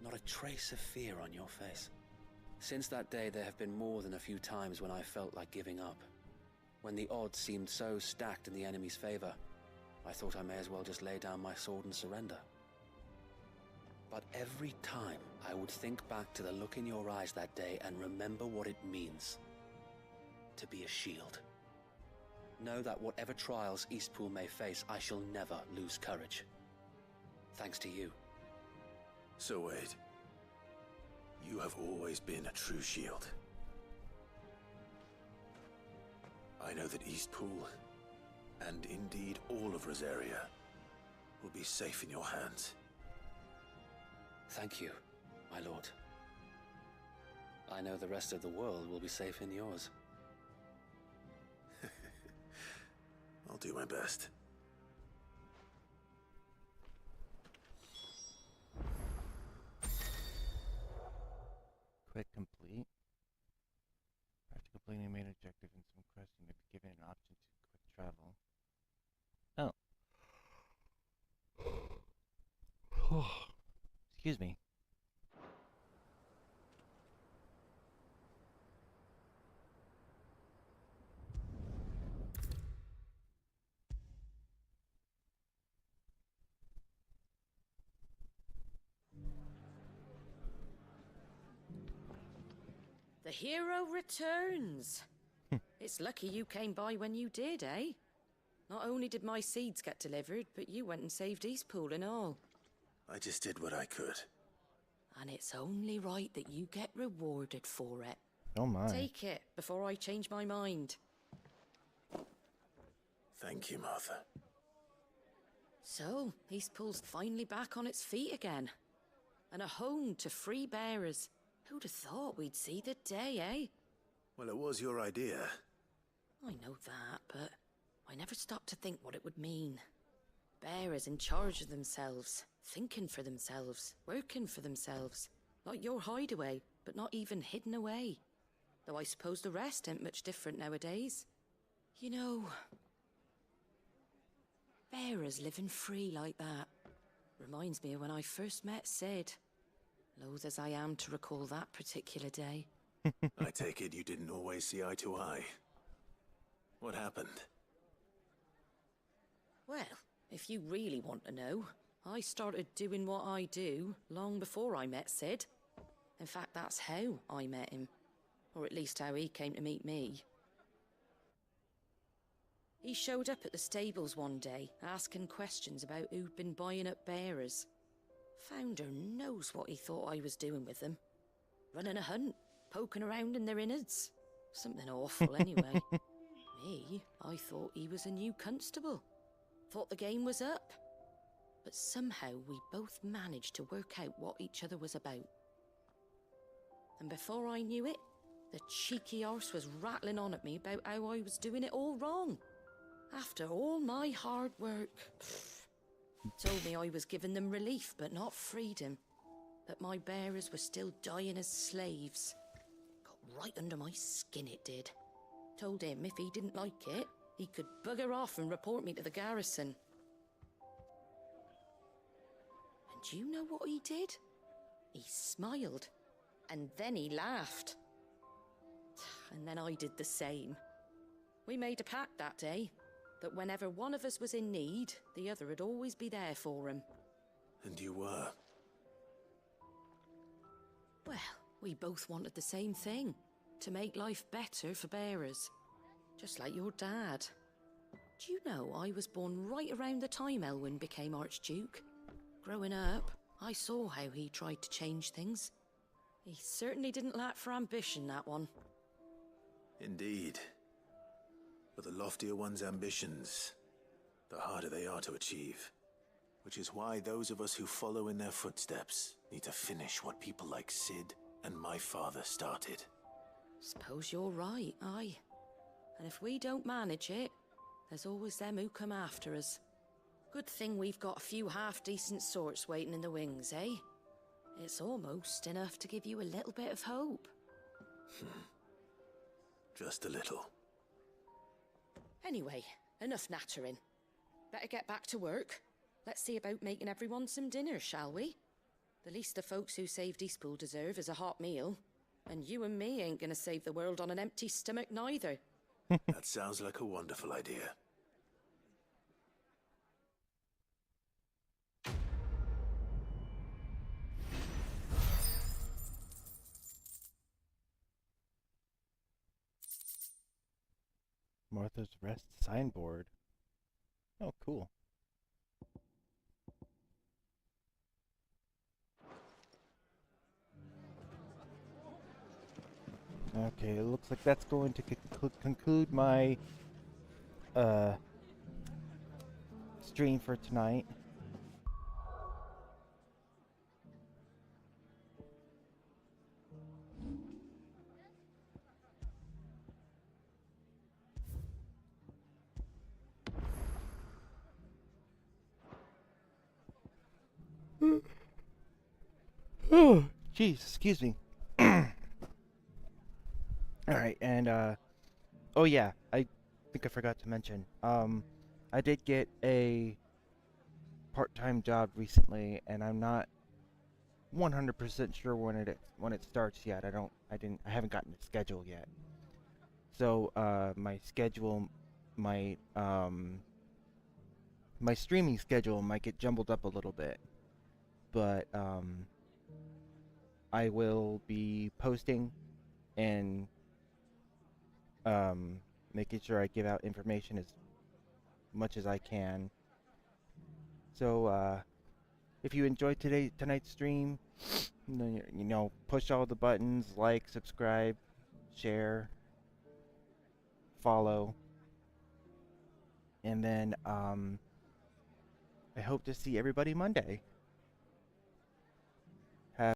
Not a trace of fear on your face. Since that day, there have been more than a few times when I felt like giving up. When the odds seemed so stacked in the enemy's favor, I thought I may as well just lay down my sword and surrender. But every time, I would think back to the look in your eyes that day and remember what it means to be a shield. Know that whatever trials Eastpool may face, I shall never lose courage. Thanks to you. Sir Wade, you have always been a true shield. I know that Eastpool, and indeed all of Rosaria, will be safe in your hands. Thank you, my lord. I know the rest of the world will be safe in yours. I'll do my best. Quick complete. After completing a main objective in some quest, you may be given an option to quick travel. Oh. Excuse me. The hero returns. It's lucky you came by when you did, eh? Not only did my seeds get delivered, but you went and saved Eastpool and all. I just did what I could. And it's only right that you get rewarded for it. Oh my. Take it before I change my mind. Thank you, Martha. So, Eastpool's finally back on its feet again. And a home to free bearers. Who'd have thought we'd see the day, eh? Well, it was your idea. I know that, but I never stopped to think what it would mean. Bearers in charge of themselves, thinking for themselves, working for themselves. Like your hideaway, but not even hidden away. Though I suppose the rest ain't much different nowadays. You know, bearers living free like that reminds me of when I first met Sid. Loath as I am to recall that particular day. I take it you didn't always see eye to eye. What happened? Well, if you really want to know, I started doing what I do long before I met Sid. In fact, that's how I met him. Or at least how he came to meet me. He showed up at the stables one day, asking questions about who'd been buying up bearers. Founder knows what he thought I was doing with them. Running a hunt, poking around in their innards. Something awful anyway. Me, I thought he was a new constable. Thought the game was up. But somehow we both managed to work out what each other was about. And before I knew it, the cheeky arse was rattling on at me about how I was doing it all wrong. After all my hard work. Told me I was giving them relief, but not freedom. That my bearers were still dying as slaves. Got right under my skin, it did. Told him if he didn't like it, he could bugger off and report me to the garrison. And do you know what he did? He smiled. And then he laughed. And then I did the same. We made a pact that day. That whenever one of us was in need, the other would always be there for him. And you were? Well, we both wanted the same thing. To make life better for bearers. Just like your dad. Do you know I was born right around the time Elwyn became Archduke? Growing up, I saw how he tried to change things. He certainly didn't lack for ambition, that one. Indeed. But the loftier one's ambitions, the harder they are to achieve. Which is why those of us who follow in their footsteps need to finish what people like Sid and my father started. Suppose you're right, aye. And if we don't manage it, there's always them who come after us. Good thing we've got a few half-decent sorts waiting in the wings, eh? It's almost enough to give you a little bit of hope. Just a little. Anyway, enough nattering. Better get back to work. Let's see about making everyone some dinner, shall we? The least the folks who saved Eastpool deserve is a hot meal. And you and me ain't gonna save the world on an empty stomach neither. That sounds like a wonderful idea. Martha's Rest signboard. Oh, cool. Okay, it looks like that's going to conclude my stream for tonight. Oh, jeez, excuse me. Alright, and, oh yeah, I think I forgot to mention, I did get a part-time job recently, and I'm not 100% sure when it starts yet. I haven't gotten a schedule yet. So, my schedule might, my streaming schedule might get jumbled up a little bit, but, I will be posting and making sure I give out information much as I can. So, if you enjoyed tonight's stream, you know, push all the buttons, like, subscribe, share, follow, and then I hope to see everybody Monday.